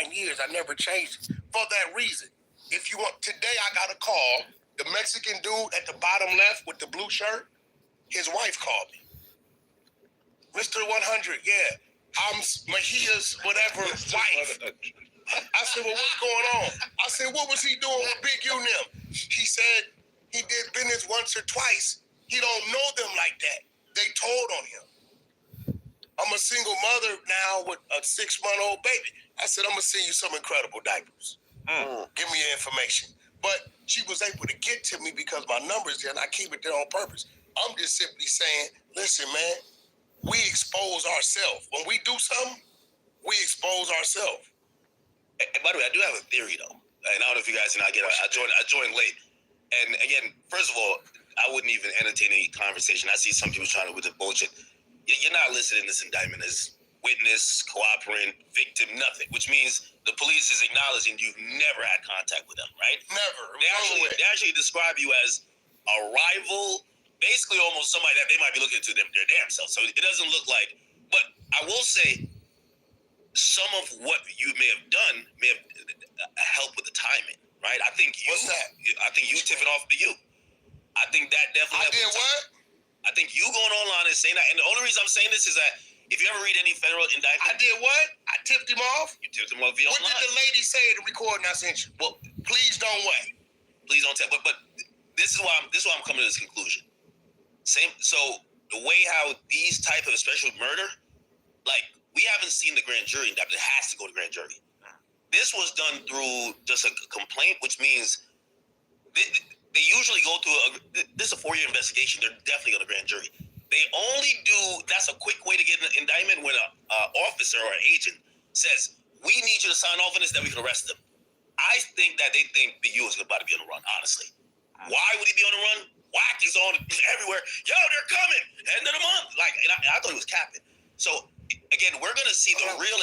8-9 years. I never changed it for that reason. If you want, today I got a call. The Mexican dude at the bottom left with the blue shirt, his wife called me. Mr. 100, yeah. I'm Mejia's whatever wife. I said, well, what's going on? I said, what was he doing with Big U and them? He said he did business once or twice. He don't know them like that. They told on him. I'm a single mother now with a 6-month-old baby. I said, I'm going to send you some incredible diapers. Give me your information. But she was able to get to me because my number's there and I keep it there on purpose. I'm just simply saying, listen, man, we expose ourselves. When we do something, we expose ourselves. And by the way, I do have a theory though. And I don't know if you guys did not get it. I joined late. And again, first of all, I wouldn't even entertain any conversation. I see some people trying to with the bullshit. You're not listed in this indictment as witness, cooperating, victim, nothing. Which means the police is acknowledging you've never had contact with them, right? Never. They actually describe you as a rival, basically almost somebody that they might be looking to their damn self. So it doesn't look like. But I will say, some of what you may have done may have helped with the timing, right? I think you. What's that? I think you tipping off to you. I think that definitely. I did what? I think you going online and saying that, and the only reason I'm saying this is that if you ever read any federal indictment, I did what? I tipped him off. You tipped him off via What online. did the lady say in the recording I sent you? Well, please don't wait. Please don't tell. But this is why I'm coming to this conclusion. So the way how these type of special murder, like we haven't seen the grand jury that it has to go to grand jury. This was done through just a complaint, which means they usually go through this is a 4-year investigation. They're definitely on a grand jury. They only do, that's a quick way to get an indictment when an officer or an agent says, we need you to sign off on this, then we can arrest them. I think that they think the U is about to be on the run, honestly. Why would he be on the run? Wack is everywhere. Yo, they're coming. End of the month. Like, and I thought he was capping. So, again, we're going to see the real...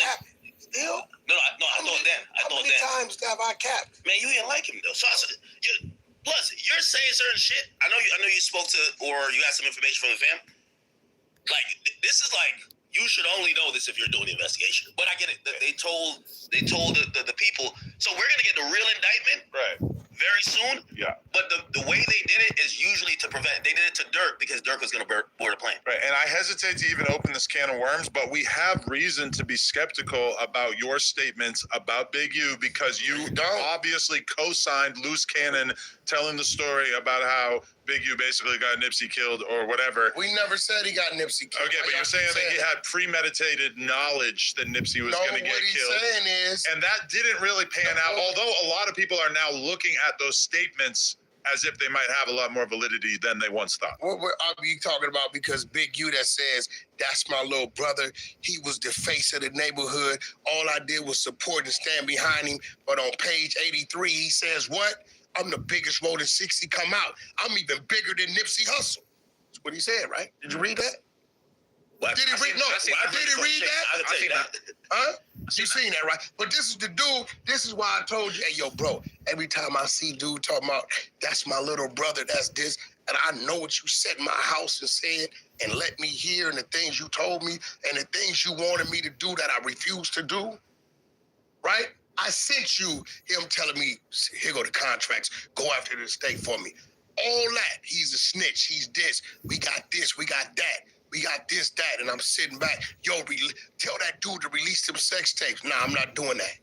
Still? No, I thought that. How many times have I capped? Man, you didn't like him, though. So, plus, you're saying certain shit. I know you spoke to, or you got some information from the fam. Like, this is like, you should only know this if you're doing the investigation. But I get it. They told the people. So we're going to get the real indictment very soon. Yeah. But the way they did it is usually to prevent. They did it to Dirk because Dirk was going to board a plane. Right. And I hesitate to even open this can of worms, but we have reason to be skeptical about your statements about Big U because you obviously co-signed Loose Cannon telling the story about how Big U basically got Nipsey killed or whatever. We never said he got Nipsey killed. Okay, but you're saying that he had premeditated knowledge that Nipsey was going to get what he's killed. saying is... And that didn't really pan out, although a lot of people are now looking at those statements as if they might have a lot more validity than they once thought. What are you talking about? Because Big U that says, that's my little brother. He was the face of the neighborhood. All I did was support and stand behind him. But on page 83, he says, what? I'm the biggest Rolling 60 come out. I'm even bigger than Nipsey Hussle. That's what he said, right? Did you read that? What? Did he read? No, did he read that? I can tell you that. Huh? You seen that, right? But this is the dude. This is why I told you, hey, yo, bro, every time I see dude talking about, that's my little brother, that's this, and I know what you said in my house and said and let me hear and the things you told me and the things you wanted me to do that I refused to do, right? I sent you him telling me, here go the contracts, go after the state for me. All that, he's a snitch, he's this, we got this, we got that. We got this, that, and I'm sitting back. Yo, tell that dude to release them sex tapes. Nah, I'm not doing that.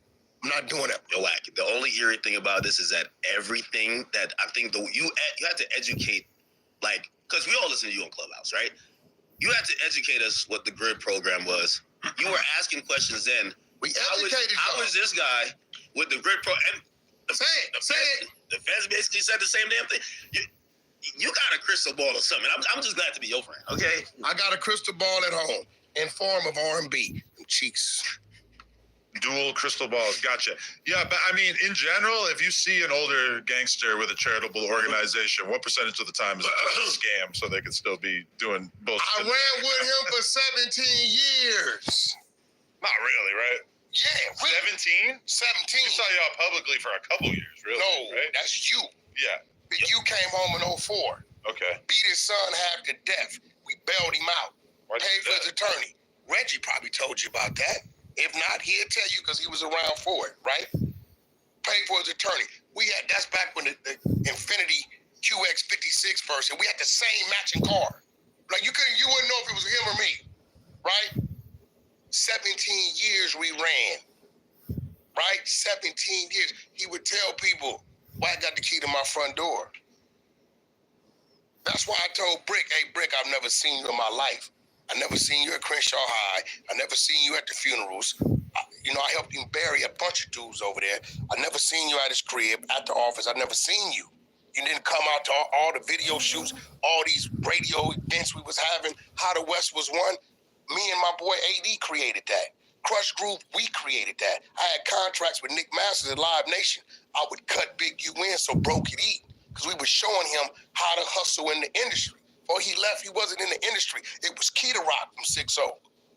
I'm not doing that. Yo, Wack, the only eerie thing about this is that everything that I think you have to educate, like, because we all listen to you on Clubhouse, right? You had to educate us what the grid program was. You were asking questions then. We educated How is this guy with the grid program? Say it. The feds basically said the same damn thing. You got a crystal ball or something. I'm just glad to be your friend, okay? I got a crystal ball at home in form of R&B. Cheeks. Dual crystal balls. Gotcha. Yeah, but I mean, in general, if you see an older gangster with a charitable organization, what percentage of the time is it just a scam so they could still be doing bullshit? I ran with him for 17 years. Not really, right? Yeah, really. 17? 17. We saw y'all publicly for a couple years, really. No, right? that's you. Yeah. Big U came home in 04. Okay. Beat his son half to death. We bailed him out. Paid for his attorney. Reggie probably told you about that. If not, he'll tell you because he was around for it, right? Paid for his attorney. That's back when the Infinity QX56 version, we had the same matching car. Like you wouldn't know if it was him or me, right? 17 years we ran, right? 17 years. He would tell people, why I got the key to my front door. That's why I told Brick, hey, Brick, I've never seen you in my life. I never seen you at Crenshaw High. I never seen you at the funerals. I helped him bury a bunch of dudes over there. I never seen you at his crib, at the office. I never seen you. You didn't come out to all the video shoots, all these radio events we was having. How the West was won. Me and my boy AD created that. Crush Groove, we created that. I had contracts with Nick Masters at Live Nation. I would cut Big U in so Bro could eat because we were showing him how to hustle in the industry. Before he left, he wasn't in the industry. It was Keita Rock from 6-0.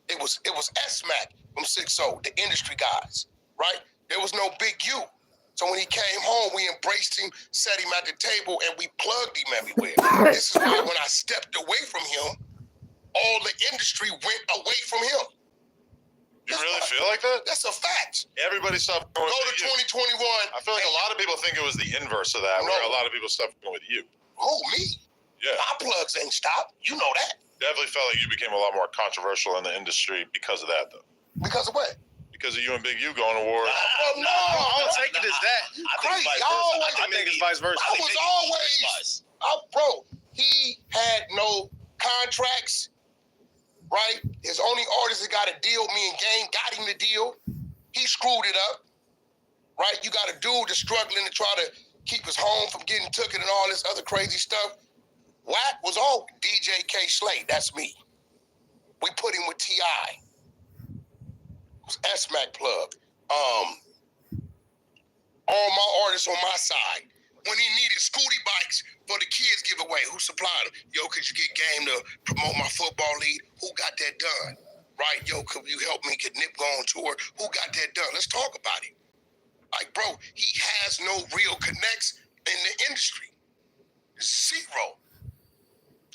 It was S-Mac from 6-0, the industry guys, right? There was no Big U. So when he came home, we embraced him, set him at the table, and we plugged him everywhere. This is why when I stepped away from him, all the industry went away from him. You really feel like that? That's a fact. Everybody stopped going Go with to you. 2021. I feel like a lot of people think it was the inverse of that, where a lot of people stopped going with you. Who, me? Yeah. My plugs ain't stopped. You know that. Definitely felt like you became a lot more controversial in the industry because of that, though. Because of what? Because of you and Big U going to war. No, I don't take it as that. Crazy. I think it's vice versa. I was always, bro, he had no contracts. right? His only artist that got a deal, me and Game got him the deal. He screwed it up, right? You got a dude that's struggling to try to keep his home from getting taken and all this other crazy stuff. Wack was on DJ K Slate. That's me. We put him with T.I. It was S-Mac plug. All my artists on my side. When he needed scooty bikes for the kids giveaway, who supplied them? Yo, could you get Game to promote my football league? Who got that done? Right? Yo, could you help me get Nip go on tour? Who got that done? Let's talk about it. Like, bro, he has no real connects in the industry. Zero.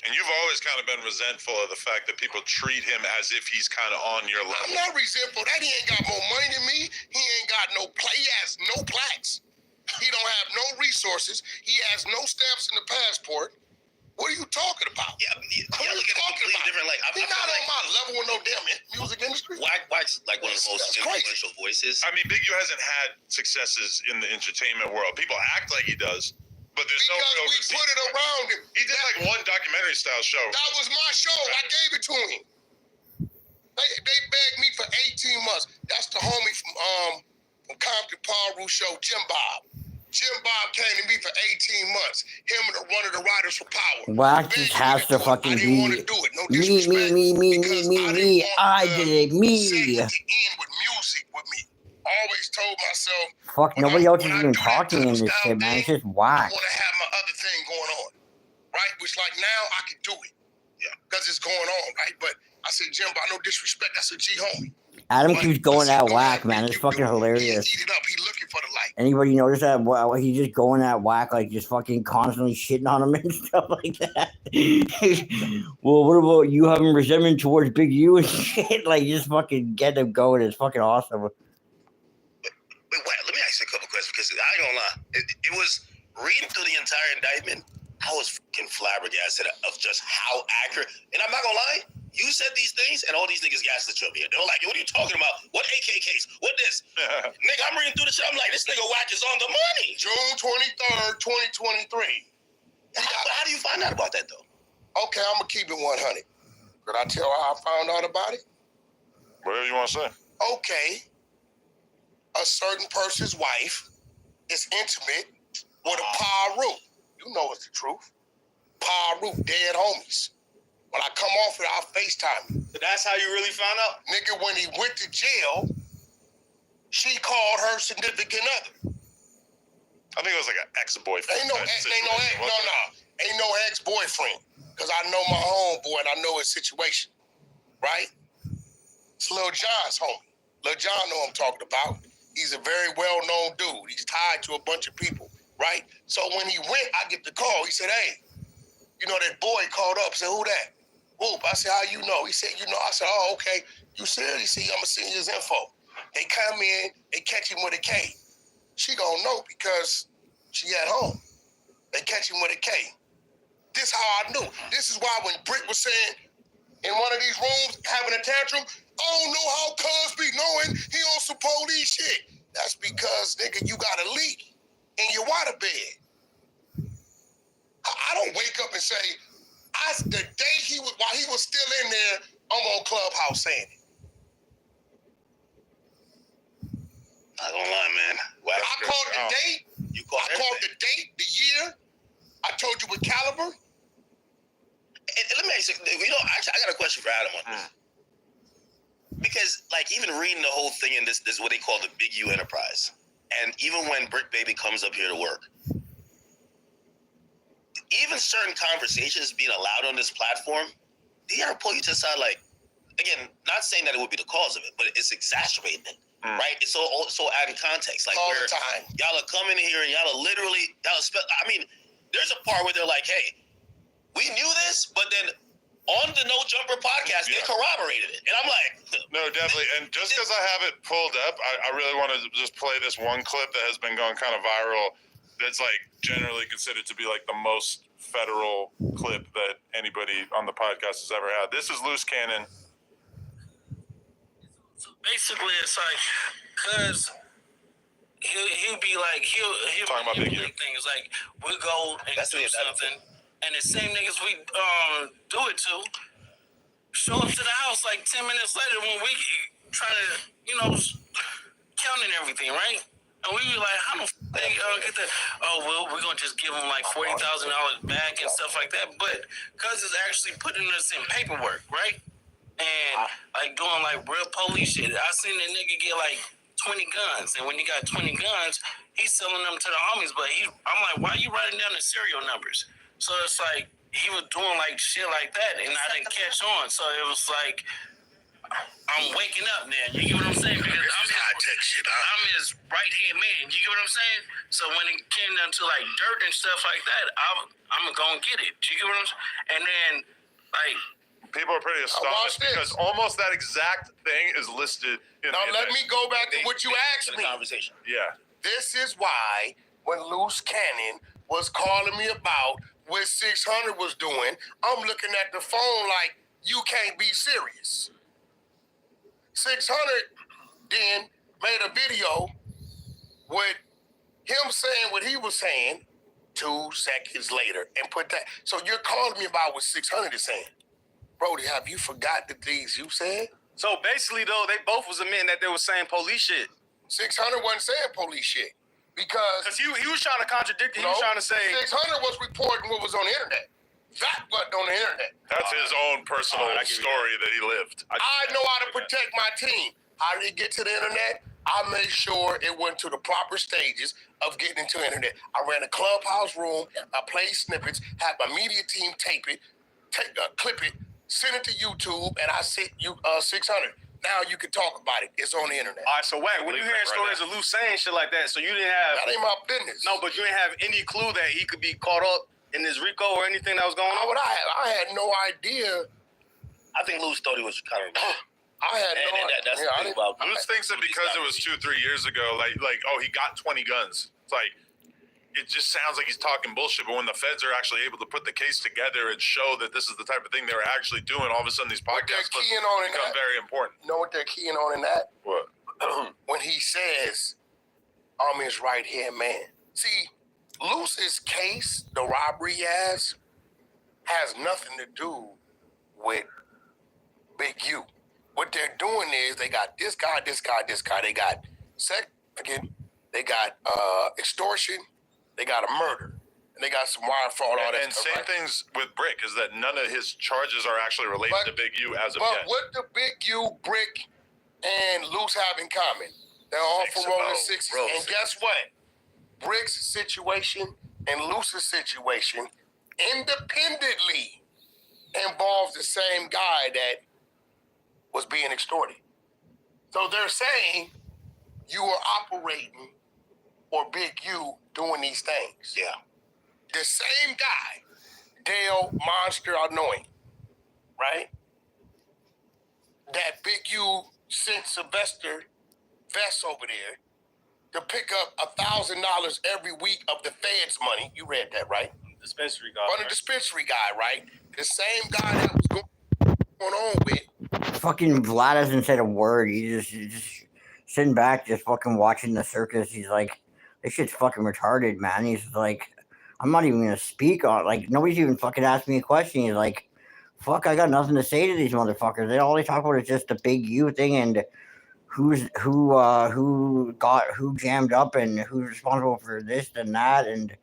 And you've always kind of been resentful of the fact that people treat him as if he's kind of on your level. I'm not resentful. That he ain't got more money than me. He ain't got no play. He has no plaques. He don't have no resources. He has no stamps in the passport. What are you talking about? Yeah, look at it completely different. Like, He's not on my level with no damn music industry. Wack's like one of the most influential voices. I mean, Big U hasn't had successes in the entertainment world. People act like he does, but there's Because no real we put it around him. He did like one documentary style show. That was my show. I gave it to him. They begged me for 18 months. That's the homie from Compton Paul show, Jim Bob. Jim Bob came to me for 18 months. Him and one of the writers for Power. Wack just has to fucking be me. I did it, me. End with music with me. Always told myself. Fuck, nobody else is even talking in this shit, man. It's just Wack. I want to have my other thing going on, right? Which like now I can do it, yeah, because it's going on, right? But I said, Jim, I no disrespect. That's a G homie. Adam keeps going at Wack, man. It's fucking hilarious. He eat it up. He looking for the light. Anybody notice that? Well, he's just going at Wack, like just fucking constantly shitting on him and stuff like that. Well, what about you having resentment towards Big U and shit? Like, just fucking get him going. It's fucking awesome. Wait, let me ask you a couple questions because I ain't gonna lie. It was reading through the entire indictment. I was fucking flabbergasted of just how accurate. And I'm not gonna lie. You said these things, and all these niggas gassed the trip here. They were like, what are you talking about? What AKKs? What this? Nigga, I'm reading through the shit. I'm like, this nigga Wack is on the money. June 23rd, 2023. How do you find out about that, though? Okay, I'm going to keep it 100. Could I tell how I found out about it? Whatever you want to say. Okay. A certain person's wife is intimate with a Paru. You know it's the truth. Paru, dead homies. When I come off it, I'll FaceTime. So that's how you really found out? Nigga, when he went to jail, she called her significant other. I think it was like an ex-boyfriend. Ain't no ex-boyfriend. Because I know my homeboy and I know his situation. Right? It's Lil John's homie. Lil John know who I'm talking about. He's a very well-known dude. He's tied to a bunch of people. Right? So when he went, I get the call. He said, hey, you know, that boy called up, said, who that? Whoop. I said, how you know? He said, you know. I said, oh, okay. You serious? He said, I'm going to send you his info. They come in, they catch him with a K. She gonna know because she at home. They catch him with a K. This how I knew. This is why when Britt was saying in one of these rooms, having a tantrum, I don't know how Cosby knowing he on some police shit. That's because, nigga, you got a leak in your water bed. I don't wake up and say, the day while he was still in there, I'm on Clubhouse saying it. Not gonna lie, man. Well, I called the date. I called the date, the year. I told you what caliber. And let me ask you, actually, I got a question for Adam on this. Because, like, even reading the whole thing in this is what they call the Big U enterprise. And even when Brick Baby comes up here to work, even certain conversations being allowed on this platform, they gotta pull you to the side, like, again, not saying that it would be the cause of it, but it's exacerbating it, right? It's so adding context. Like, all where the time. Y'all are coming in here and y'all are literally, I mean, there's a part where they're like, hey, we knew this, but then on the No Jumper podcast, they corroborated it. And I'm like... No, definitely. And just because I have it pulled up, I really want to just play this one clip that has been going kind of viral that's, like, generally considered to be, like, the most federal clip that anybody on the podcast has ever had. This is Loose Cannon. So basically, it's like, cause he'll be like, he'll Talking about Big U. things like, we'll go and do something, and the same niggas we do it to, show up to the house like 10 minutes later when we try to, count and everything, right? And we be like, how the f they get that? Oh, well, we're going to just give them like $40,000 back and stuff like that. But because it's actually putting us in paperwork, right? And like doing like real police shit. I seen that nigga get like 20 guns. And when he got 20 guns, he's selling them to the homies. But I'm like, why are you writing down the serial numbers? So it's like, he was doing like shit like that, and I didn't catch on. So it was like, I'm waking up now. You get what I'm saying? Because I'm his right hand man. You get what I'm saying? So when it came down to like dirt and stuff like that, I'm gonna get it. You get what I'm saying? And then like, people are pretty astonished because almost that exact thing is listed in Now the let me go back to what you asked me. Conversation. Yeah. This is why when Loose Cannon was calling me about what 600 was doing, I'm looking at the phone like, you can't be serious. 600 then made a video with him saying what he was saying 2 seconds later and put that. So you're calling me about what 600 is saying. Brody, have you forgot the things you said? So basically, though, they both was admitting that they were saying police shit. 600 wasn't saying police shit. Because he was trying to contradict it. He was trying to say 600 was reporting what was on the internet. That wasn't on the internet. That's his own personal story that he lived. I know how to protect my team. How did it get to the internet? I made sure it went to the proper stages of getting into the internet. I ran a clubhouse room. I played snippets, had my media team tape it, clip it, send it to YouTube, and I sent you 600. Now you can talk about it. It's on the internet. All right, so Wack, when you hearing stories of Loose saying shit like that, so you didn't have... That ain't my business. No, but you didn't have any clue that he could be caught up in this RICO or anything that was going on? What I had no idea. I think Loose thought he was kind of... I had no idea. That's the thing about... Loose thinks that because it was 2-3 years ago, like, oh, he got 20 guns. It's like, it just sounds like he's talking bullshit, but when the feds are actually able to put the case together and show that this is the type of thing they were actually doing, all of a sudden these podcasts become very important. You know what they're keying on in that? What? When he says, I'm his right-hand man. See, Loose's case, the robbery has nothing to do with Big U. What they're doing is they got this guy. They got second. They got extortion. They got a murder. And they got some wire fraud. All that and stuff. Same things with Brick is that none of his charges are actually related to Big U as of yet. But what do Big U, Brick, and Loose have in common? They're all from Rolling Sixes. And guess what? Brick's situation and Loose's situation independently involves the same guy that was being extorted. So they're saying you were operating or Big U doing these things. Yeah. The same guy, Dale Monster Annoying, right? That Big U sent Sylvester Vest over there to pick up $1,000 every week of the Fed's money. You read that, right? Dispensary guy. On the dispensary guy, right? The same guy that was going on with. Fucking Vlad hasn't said a word. He's just sitting back, just fucking watching the circus. He's like, this shit's fucking retarded, man. He's like, I'm not even gonna speak on it. Like, nobody's even fucking asked me a question. He's like, fuck, I got nothing to say to these motherfuckers. All they talk about is just the Big U thing and who jammed up and who's responsible for this and that, and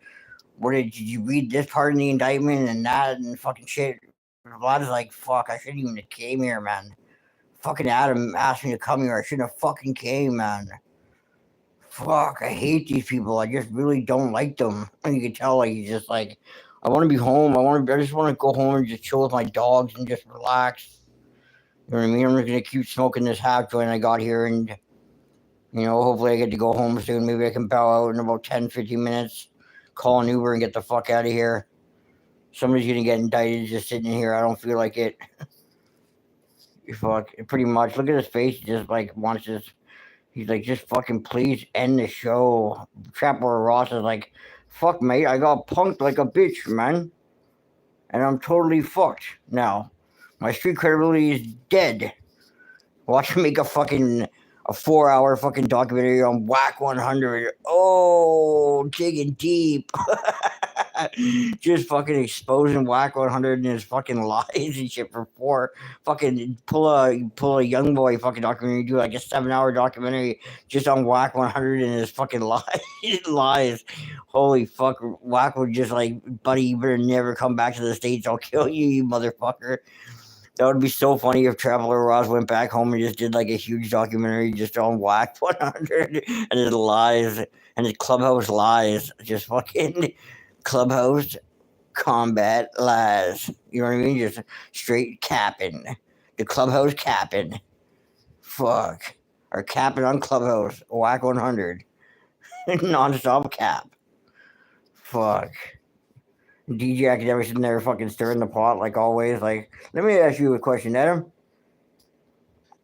what did you read this part in the indictment and that and fucking shit. Vlad is like, fuck, I shouldn't even have came here, man. Fucking Adam asked me to come here. I shouldn't have fucking came, man. Fuck, I hate these people. I just really don't like them. And you can tell, like, he's just like, I want to be home. I just want to go home and just chill with my dogs and just relax. You know what I mean? I'm just going to keep smoking this half joint I got here, and, you know, hopefully I get to go home soon. Maybe I can bow out in about 10, 15 minutes, call an Uber and get the fuck out of here. Somebody's going to get indicted just sitting here. I don't feel like it. Fuck, pretty much. Look at his face. He just, like, wants this. He's like, just fucking please end the show. Trapper Ross is like, fuck, mate, I got punked like a bitch, man. And I'm totally fucked now. My street credibility is dead. Watch me make a 4-hour fucking documentary on Wack 100. Oh, digging deep. Just fucking exposing Wack 100 and his fucking lies and shit for 4. Fucking pull a young boy fucking documentary, do like a 7-hour documentary just on Wack 100 and his fucking lies. Holy fuck, Wack would just like, buddy, you better never come back to the States. I'll kill you, you motherfucker. That would be so funny if Traveler Ross went back home and just did like a huge documentary just on Wack 100 and his lies and his Clubhouse lies. Just fucking Clubhouse combat lies. You know what I mean? Just straight capping. The Clubhouse capping. Fuck. Or capping on Clubhouse. Wack 100. Non-stop cap. Fuck. DJ Akademiks sitting there fucking stirring the pot like always. Like, let me ask you a question, Adam.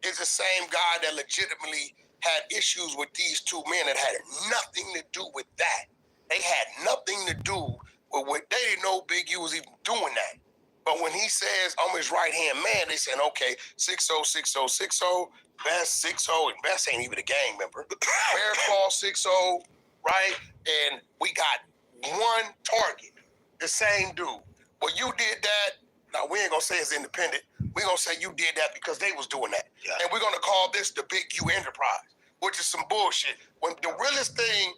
It's the same guy that legitimately had issues with these 2 men that had nothing to do with that. They had nothing to do with what they didn't know Big U was even doing that. But when he says I'm his right hand man, they said, okay, 6-0, 6-0, 6-0, Best 6-0, and Best ain't even a gang member. Bearclaw 6-0, right? And we got one target. The same dude. Well, you did that. Now, we ain't going to say it's independent. We're going to say you did that because they was doing that. Yeah. And we're going to call this the Big U Enterprise, which is some bullshit. When the realest thing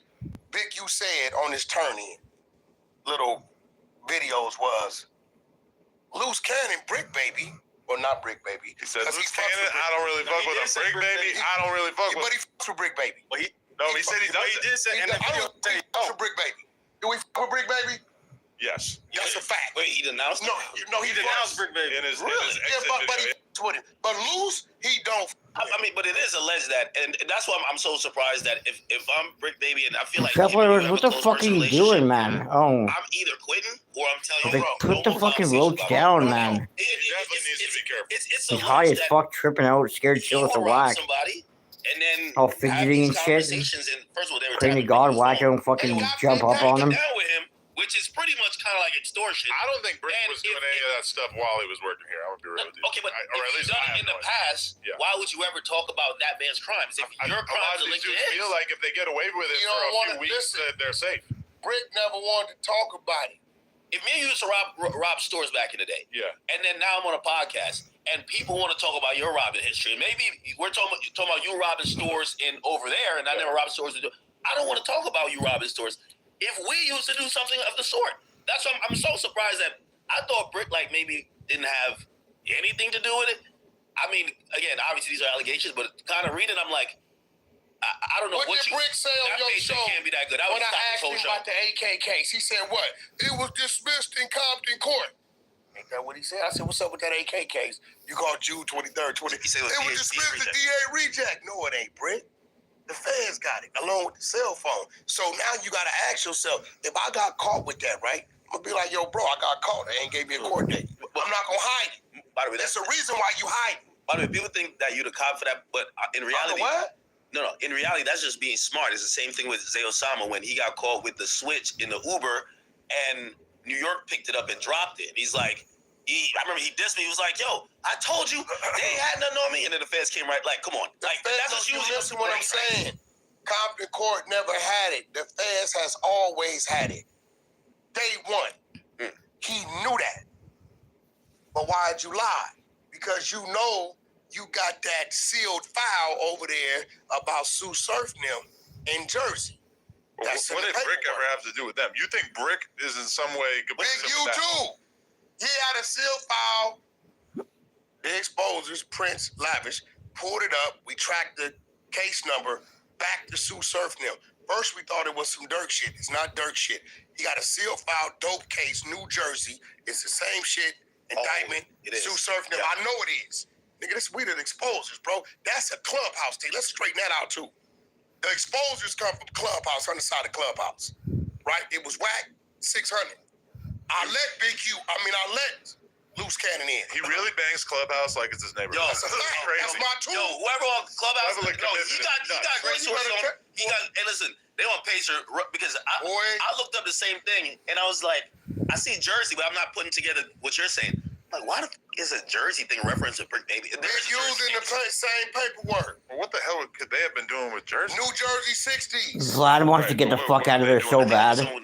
Big U said on his turn-in little videos was, Loose Cannon, Brick Baby, well, not Brick Baby. He said, Loose Cannon, I don't really fuck with him. Brick Baby, I don't really fuck with him. But he fucks with Brick Baby. Well, he said he does. He did say in the video. He fucks with Brick Baby. Do we fuck with Brick Baby? Yes. That's a fact. Wait, he denounced No, he denounced Brick Baby. In his really? But he with it. But Loose, he don't. I mean, but it is alleged that, and that's why I'm so surprised that if I'm Brick Baby and I feel like what the fuck are you doing, man? Oh, I'm either quitting or I'm telling you, put the fucking roach down, man. He definitely needs to be careful. It's He's high as fuck, tripping out, scared shitless of Wack. And then all fidgeting and shit. Praying to God, Wack don't fucking jump up on him. Which is pretty much kind of like extortion. I don't think Brick was doing any of that stuff while he was working here. I'm gonna be real with you. Okay, but or at least done it in the past, why would you ever talk about that man's crimes? If your crimes are linked to his, feel like if they get away with it for a few weeks, they're safe. Brick never wanted to talk about it. If me and you used to rob stores back in the day, and then now I'm on a podcast, and people want to talk about your robbing history, and maybe we're talking about you robbing stores in over there, and I never robbed stores. I don't want to talk about you robbing stores. If we used to do something of the sort, that's why I'm so surprised that I thought Brick like maybe didn't have anything to do with it. I mean, again, obviously these are allegations, but kind of reading, I'm like, I don't know what did Brick say on your show. Can't be that good. When I asked him about the AK case, he said what? It was dismissed in Compton Court. Ain't that what he said? I said, what's up with that AK case? You called June 23rd, 20. He said it was dismissed the DA reject. No, it ain't, Brick. The feds got it, along with the cell phone. So now you got to ask yourself, if I got caught with that, right? I'm going to be like, yo, bro, I got caught. They ain't gave me a court date. I'm not going to hide it. By the way, that's the reason why you hide it. By the way, people think that you're the cop for that, but in reality... What? No, in reality, that's just being smart. It's the same thing with Zay Osama when he got caught with the switch in the Uber, and New York picked it up and dropped it. He's like... I remember he dissed me. He was like, yo, I told you, they ain't had nothing on me. And then the feds came right, like, come on. Like, that's just usually listen what I'm saying. Compton Court never had it. The feds has always had it. Day one. He knew that. But why'd you lie? Because you know you got that sealed file over there about Sue Surf them in Jersey. What did Brick ever have to do with them? You think Brick is in some way complicit with that? You do. He had a sealed file. The exposures, Prince, Lavish, pulled it up. We tracked the case number back to Sue Surf them. First, we thought it was some Dirk shit. It's not Dirk shit. He got a sealed file, dope case, New Jersey. It's the same shit, indictment, Sue Surf them. I know it is. Nigga, this we the exposures, bro. That's a Clubhouse thing. Let's straighten that out, too. The exposures come from Clubhouse, on the side of Clubhouse, right? It was Wack, 600. I let Loose Cannon in. He really bangs Clubhouse like it's his neighborhood. Yo, that's crazy. That's my tool. Yo, whoever on Clubhouse, he got great sources on. Hey, listen, they on Pacer because I looked up the same thing and I was like, I see Jersey, but I'm not putting together what you're saying. Like, why the is a Jersey thing reference to Brick Baby? They're using the same paperwork. Well, what the hell could they have been doing with Jersey? New Jersey 60s. Vlad wants to get the fuck out of there so bad. Brother,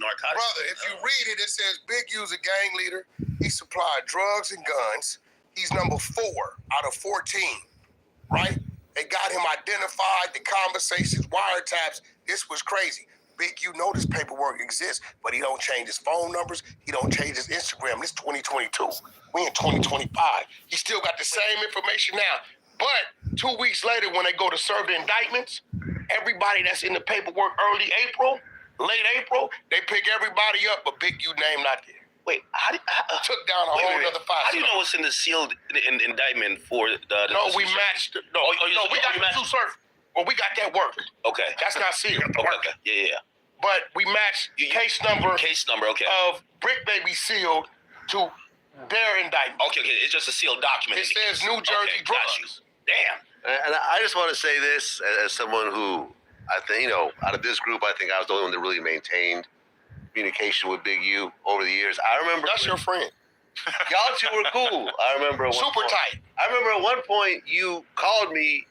if you read it, it says Big U's a gang leader. He supplied drugs and guns. He's number 4 out of 14, right? They got him identified, the conversations, wiretaps. This was crazy. Big U know this paperwork exists, but he don't change his phone numbers. He don't change his Instagram. This 2022. We in 2025. He still got the same information now. But 2 weeks later, when they go to serve the indictments, everybody that's in the paperwork early April, late April, they pick everybody up, but Big U name not there. Wait, how Took down a whole other 5. How do you know what's in the sealed indictment for the No, we matched. No, we got the 2 served. Well, we got that work. Okay. That's not sealed. Okay. Yeah. But we matched case number. Okay. Of Brick Baby sealed to their indictment. Okay. It's just a sealed document. It says New Jersey drugs. Damn. And I just want to say this as someone who, I think, out of this group, I think I was the only one that really maintained communication with Big U over the years. I remember. That's your friend. Y'all two were cool. I remember. Super tight. I remember at one point you called me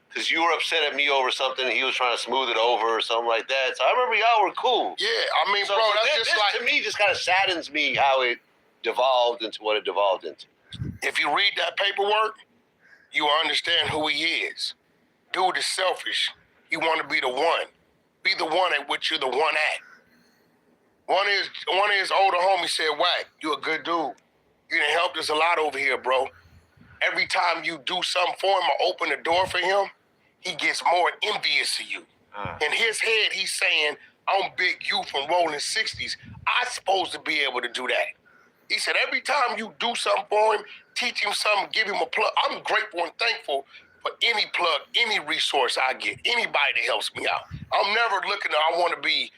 because you were upset at me over something. He was trying to smooth it over or something like that. So I remember y'all were cool. Yeah, I mean, bro, that's this like to me just kind of saddens me how it devolved into what it devolved into. if you read that paperwork, you will understand who he is. Dude is selfish. He want to be the one. Be the one at which you're the one at. One of his older homies said, Wack, you a good dude. You done helped us a lot over here, bro. Every time you do something for him or open the door for him, he gets more envious of you. In his head, he's saying, I'm Big U from Rolling 60s. I'm supposed to be able to do that. He said, every time you do something for him, teach him something, give him a plug. I'm grateful and thankful for any plug, any resource I get, anybody that helps me out. I'm never looking at, I want to be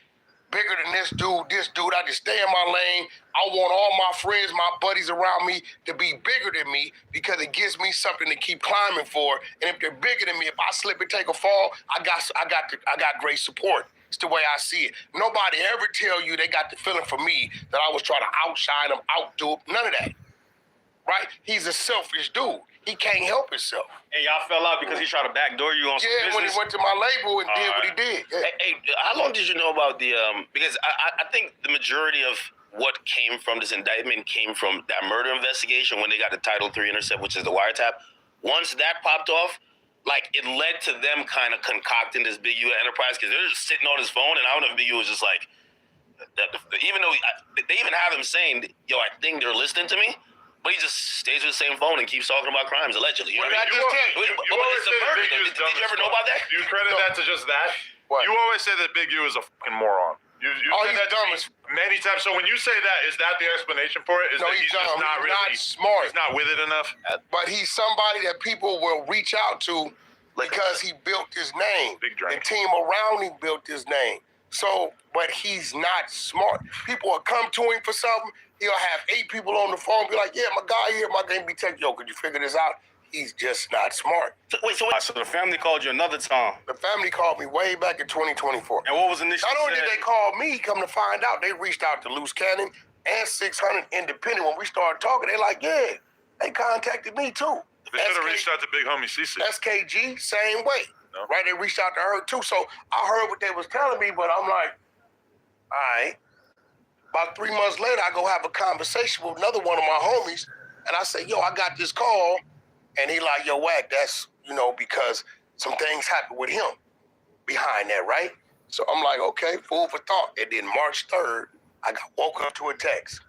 bigger than this dude. I just stay in my lane. I want all my friends, my buddies around me to be bigger than me because it gives me something to keep climbing for. And if they're bigger than me, if I slip and take a fall, I got great support. It's the way I see it. Nobody ever tell you they got the feeling for me that I was trying to outshine him, outdo him. None of that. Right? He's a selfish dude. He can't help himself. And y'all fell out because he tried to backdoor you on some business? Yeah, when he went to my label and did what he did. Yeah. Hey, how long did you know about the because I think the majority of what came from this indictment came from that murder investigation when they got the Title III intercept, which is the wiretap. Once that popped off, like it led to them kind of concocting this Big U enterprise because they're just sitting on his phone, and I don't know if Big U was just like, even though they even have him saying, yo, I think they're listening to me. But he just stays with the same phone and keeps talking about crimes, allegedly. You know what I mean? It's a murder. Did you ever know about that? Do you credit that to just that? What? You always say that Big U is a fucking moron. You say that dumb as many times. So when you say that, is that the explanation for it? Is no, that he's just dumb. not He's really not smart. He's not with it enough. But he's somebody that people will reach out to because he built his name. Big drink. The team around him built his name. So, but he's not smart. People will come to him for something. He'll have 8 people on the phone, be like, yeah, my guy here, my game be tech. Yo, could you figure this out? He's just not smart. So the family called you another time. The family called me way back in 2024. And what was initially Not only said? did they call me, come to find out, they reached out to Loose Cannon and 600 Independent. When we started talking, they like, yeah, they contacted me too. They should have reached out to Big Homie CC. SKG, same way. No. Right? They reached out to her too. So I heard what they was telling me, but I'm like, all right. About 3 months later, I go have a conversation with another one of my homies, and I say, yo, I got this call, and he like, yo, Wack, that's, because some things happened with him behind that, right? So I'm like, okay, food for thought. And then March 3rd, I woke up to a text.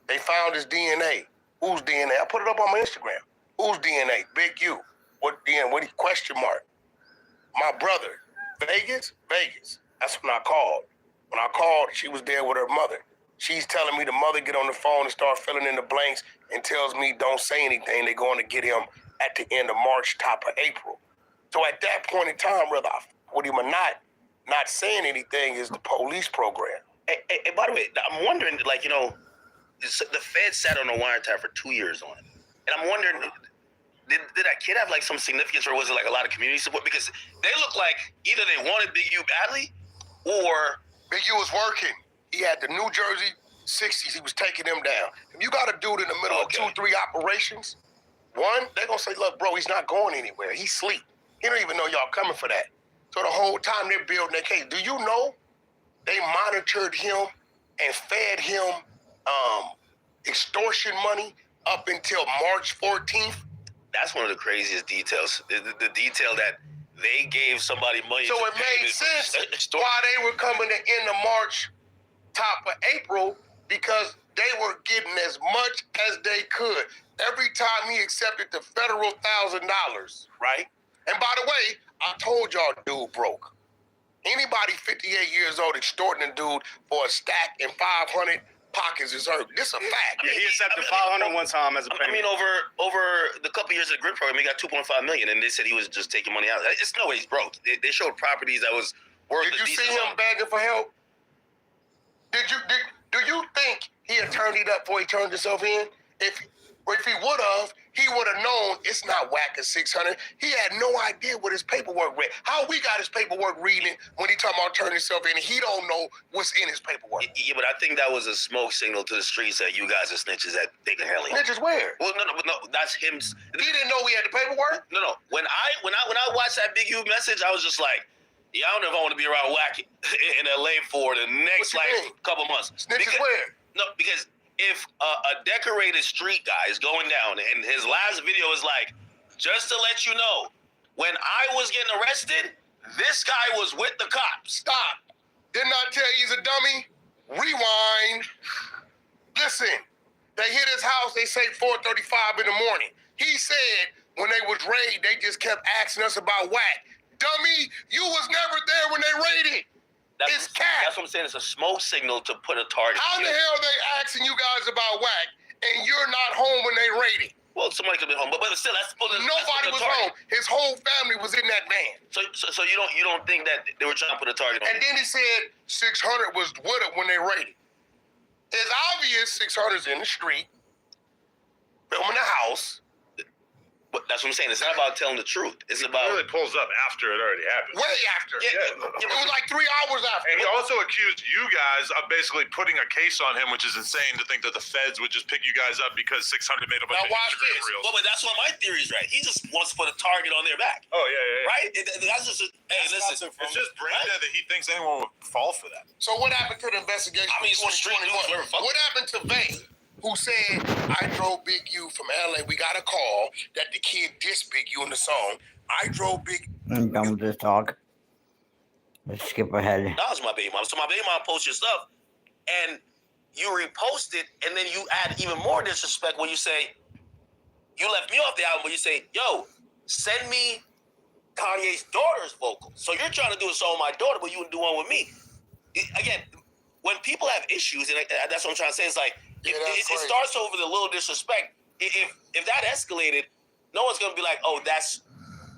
They found his DNA. Whose DNA? I put it up on my Instagram. Whose DNA? Big U. What DNA? What question mark? My brother. Vegas? Vegas. That's when I called. When I called, she was there with her mother. She's telling me the mother get on the phone and start filling in the blanks and tells me don't say anything. They're going to get him at the end of March, top of April. So at that point in time, whether I with him or not saying anything is the police program. Hey, by the way, I'm wondering, the Fed sat on a wiretap for 2 years on it. And I'm wondering, did that kid have some significance, or was it a lot of community support? Because they look like either they wanted Big U badly or... Big U was working. He had the New Jersey 60s, he was taking them down. If you got a dude in the middle of 2-3 operations, one, they're going to say, look, bro, he's not going anywhere. He's asleep. He don't even know y'all coming for that. So the whole time they're building their case. Do you know they monitored him and fed him extortion money up until March 14th? That's one of the craziest details. The detail that they gave somebody money. So it made sense why they were coming to end of March, top of April, because they were getting as much as they could. Every time he accepted the federal $1,000, right? And by the way, I told y'all dude broke. Anybody 58 years old extorting a dude for a stack and 500 pockets is hurt. This a fact. Yeah, he accepted 500 one time as a payment. I mean, over the couple years of the grid program, he got 2.5 million, and they said he was just taking money out. It's no way he's broke. They showed properties that was worth. Did you see him begging for help? Do you think he had turned it up before he turned himself in? If he would have, he would have known it's not Wack at 600. He had no idea what his paperwork read. How we got his paperwork reading when he talking about turning himself in? He don't know what's in his paperwork. Yeah, but I think that was a smoke signal to the streets that you guys are snitches, that they can handle him. Snitches where? Well, no, that's him. He didn't know we had the paperwork? No. When I watched that Big U message, I was just like, yeah, I don't know if I want to be around Wack in LA for the next couple months. Snitches where? No, because if a decorated street guy is going down and his last video is like, just to let you know, when I was getting arrested, this guy was with the cops. Stop. Didn't I tell you he's a dummy? Rewind. Listen, they hit his house, they say 4:35 in the morning. He said when they was raided, they just kept asking us about Wack. Dummy, you was never there when they raided. It's cat. That's what I'm saying. It's a smoke signal to put a target. How the hell they asking you guys about Wack and you're not home when they raided? Well, somebody could be home, but still, nobody was home. His whole family was in that van. So you don't think that they were trying to put a target on And then he said 600 was with it when they raided. It's obvious 600's in the street, filming the house. But that's what I'm saying. It's not about telling the truth. It's about. It really pulls up after it already happened. Way after. Yeah. It was like 3 hours after. And he also accused you guys of basically putting a case on him, which is insane to think that the feds would just pick you guys up because 600 made a bunch of Instagram reels. Well, but that's one of my theories, right? He just wants to put a target on their back. Oh, yeah. Right? That's just listen. It's just brain dead that he thinks anyone would fall for that. So what happened to the investigation? I mean, it's street news. What happened to Vane, who said, I drove Big U from LA. We got a call that the kid dissed Big U in the song. I drove Big I'm done with this talk. Let's skip ahead. That was my baby mom. So my baby mom posts your stuff, and you repost it, and then you add even more disrespect when you say, you left me off the album, when you say, yo, send me Kanye's daughter's vocal. So you're trying to do a song with my daughter, but you wouldn't do one with me. Again, when people have issues, and that's what I'm trying to say, it's like, it starts over the little disrespect. If that escalated, no one's gonna be like, "Oh, that's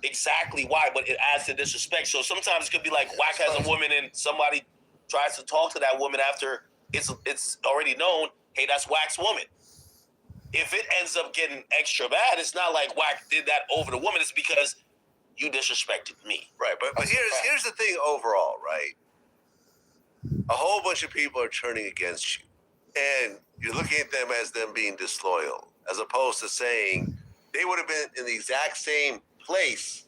exactly why," but it adds to disrespect. So sometimes it could be like Wack has a woman and somebody tries to talk to that woman after it's already known, hey, that's Wack's woman. If it ends up getting extra bad, it's not like Wack did that over the woman. It's because you disrespected me. Right, but here's the thing overall, right? A whole bunch of people are turning against you, and you're looking at them as them being disloyal, as opposed to saying they would have been in the exact same place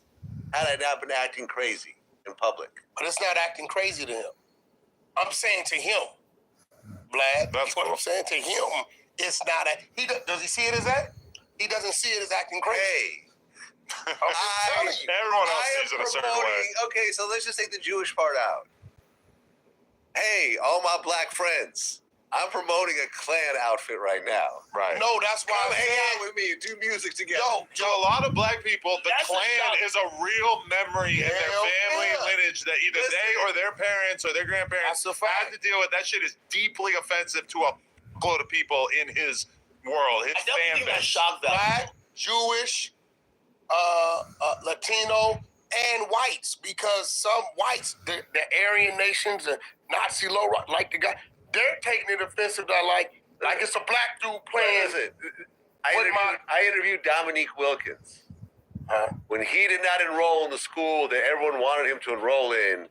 had I not been acting crazy in public. But it's not acting crazy to him. I'm saying to him, Vlad, that's what I'm saying to him. It's not does he see it as that? He doesn't see it as acting crazy. Hey, everyone else sees it a certain way. Okay, so let's just take the Jewish part out. Hey, all my black friends, I'm promoting a Klan outfit right now. Right. No, that's why Come hang out with me and do music together. To a lot of black people, the Klan is a real memory in their family lineage that either they or their parents or their grandparents had to deal with. That shit is deeply offensive to a load of people in his world, his fan base. Black, Jewish, Latino, and whites, because some whites, the Aryan nations, the Nazi low, like the guy, they're taking it offensive. Like it's a black dude playing. Listen, I interviewed Dominique Wilkins. When he did not enroll in the school that everyone wanted him to enroll in,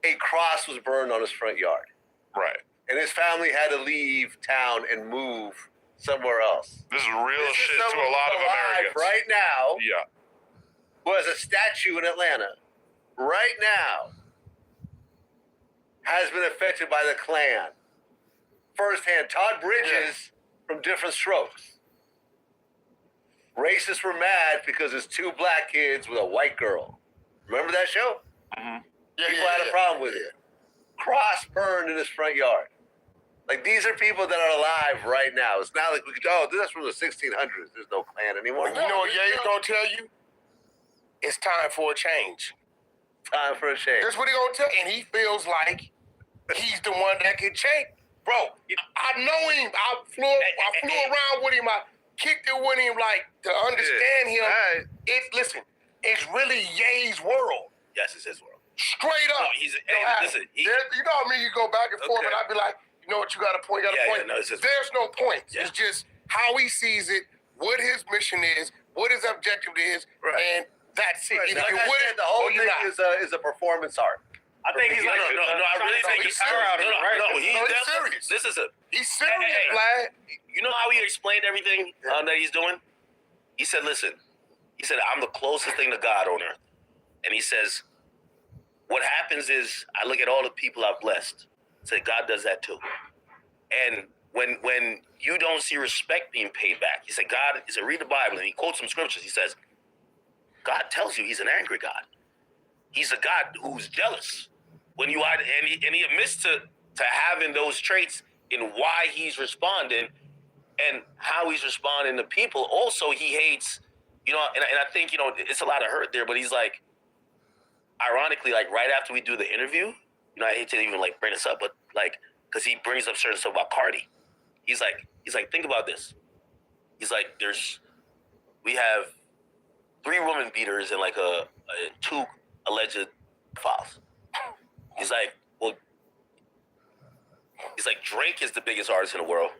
a cross was burned on his front yard. Right. and his family had to leave town and move somewhere else. This is real This is shit to someone a lot of who's alive Americans. right now, Yeah. who has a statue in Atlanta, right now, has been affected by the Klan. Firsthand, Todd Bridges from Different Strokes. Racists were mad because it's two black kids with a white girl. Remember that show? Mm-hmm. People had a problem with it. Cross burned in his front yard. Like, these are people that are alive right now. It's not like we could, that's from the 1600s. There's no Klan anymore. You know what Ye's gonna tell you? It's time for a change. Time for a change. That's what he gonna tell you. And he feels like he's the one that can change. Bro, I know him. I flew around with him. I kicked it with him, like, to understand him. Right. Listen, it's really Ye's world. Yes, it's his world. Straight up. Listen, you know what I mean? You go back and forth, and I'd be like, you know what, you got a point, There's no point. Yeah. It's just how he sees it, what his mission is, what his objective is, and that's it. Right. Either Like you I with said, it the whole or you thing not. is a performance art. I think he's like, no, I really think he's he's serious. This is a. He's serious, Hey. Vlad. You know how he explained everything that he's doing? He said, listen, I'm the closest thing to God on earth. And he says, what happens is I look at all the people I've blessed. Say God does that too. And when you don't see respect being paid back, he said, read the Bible, and he quotes some scriptures. He says, God tells you he's an angry God. He's a God who's jealous. When you are, and he admits to having those traits in why he's responding and how he's responding to people. Also, he hates, and I think, it's a lot of hurt there, but he's like, ironically, like right after we do the interview, I hate to even like bring this up, but like, because he brings up certain stuff about Cardi. He's like, think about this. He's like, we have 3 woman beaters and like a 2 alleged files. He's like, Drake is the biggest artist in the world.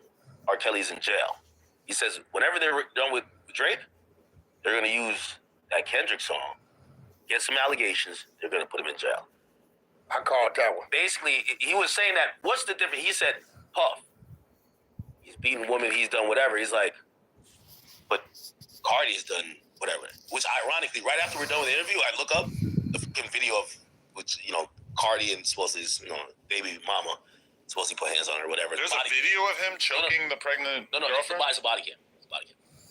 R. Kelly's in jail. He says, whenever they're done with Drake, they're going to use that Kendrick song, get some allegations, they're going to put him in jail. I called that one. Basically, he was saying that, what's the difference? He said, Puff, he's beaten women, he's done whatever. He's like, but Cardi's done whatever. Which, ironically, right after we're done with the interview, I look up the fucking video of, which, Cardi and supposedly his, baby mama, supposedly put hands on her or whatever. There's a video of him choking the pregnant girlfriend? It's a body cam.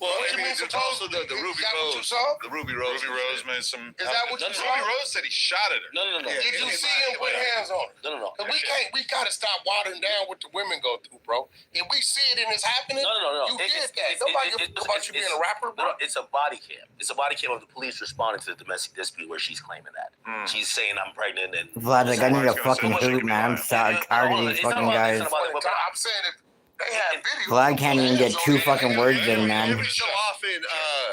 Well, What you mean there's supposed also to? the Ruby Is that what you Rose. saw? The Ruby Rose. Ruby Rose made some. Is that what you saw? Ruby Rose said he shot at her. No. Yeah. Did you see him put hands on her? No. Cause we gotta stop watering down what the women go through, bro. If we see it and it's happening, No. you did that. Nobody gives a fuck about you being a rapper, bro. No, it's a body cam. It's a body cam of the police responding to the domestic dispute where she's claiming that. She's saying I'm pregnant and Vlad, like, I need a fucking hoot, man. I'm tired of these fucking guys. I'm saying if they have video. Vlad can't even get 2 fucking words in, man. Every so often,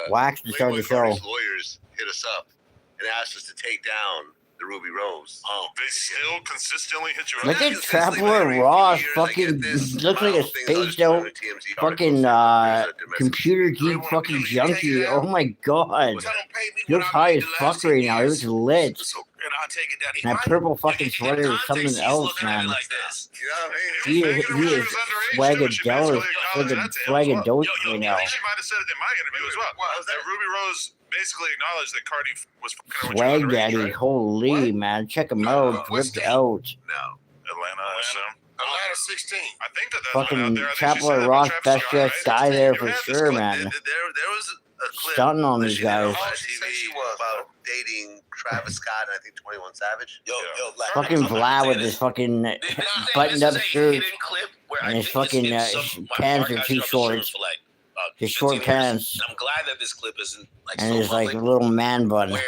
Wax to start the show. lawyers hit us up and ask us to take down the Ruby Rose. They still consistently hit you up. Look at Traveler Ross, fucking looks like a spaced out fucking computer geek fucking junkie. Oh my god. He looks high as fuck right now. He looks lit. and I'll take it down. And that purple fucking sweater is something else, man. Like this. He is swagadelic, swagadelic right now. She might have said it in my interview as well. That Ruby Rose basically acknowledged that Cardi was fucking with Swag you daddy, right? holy man, check him out, ripped out. No. Atlanta, I assume. Atlanta 16. I think that's Fucking out there. I think she said Traveler that Ross, about best Travis dressed Scott, guy right? there You for have this sure, clip. man. There was a clip Stunting on that these she did on guys. live She said TV she was, about dating Travis Scott and I think 21 Savage. Yo, like, Fucking Vlad with his fucking buttoned up shirt and his fucking pants are too short. His short pants I'm glad that this clip isn't like and so his like public, little man bun. where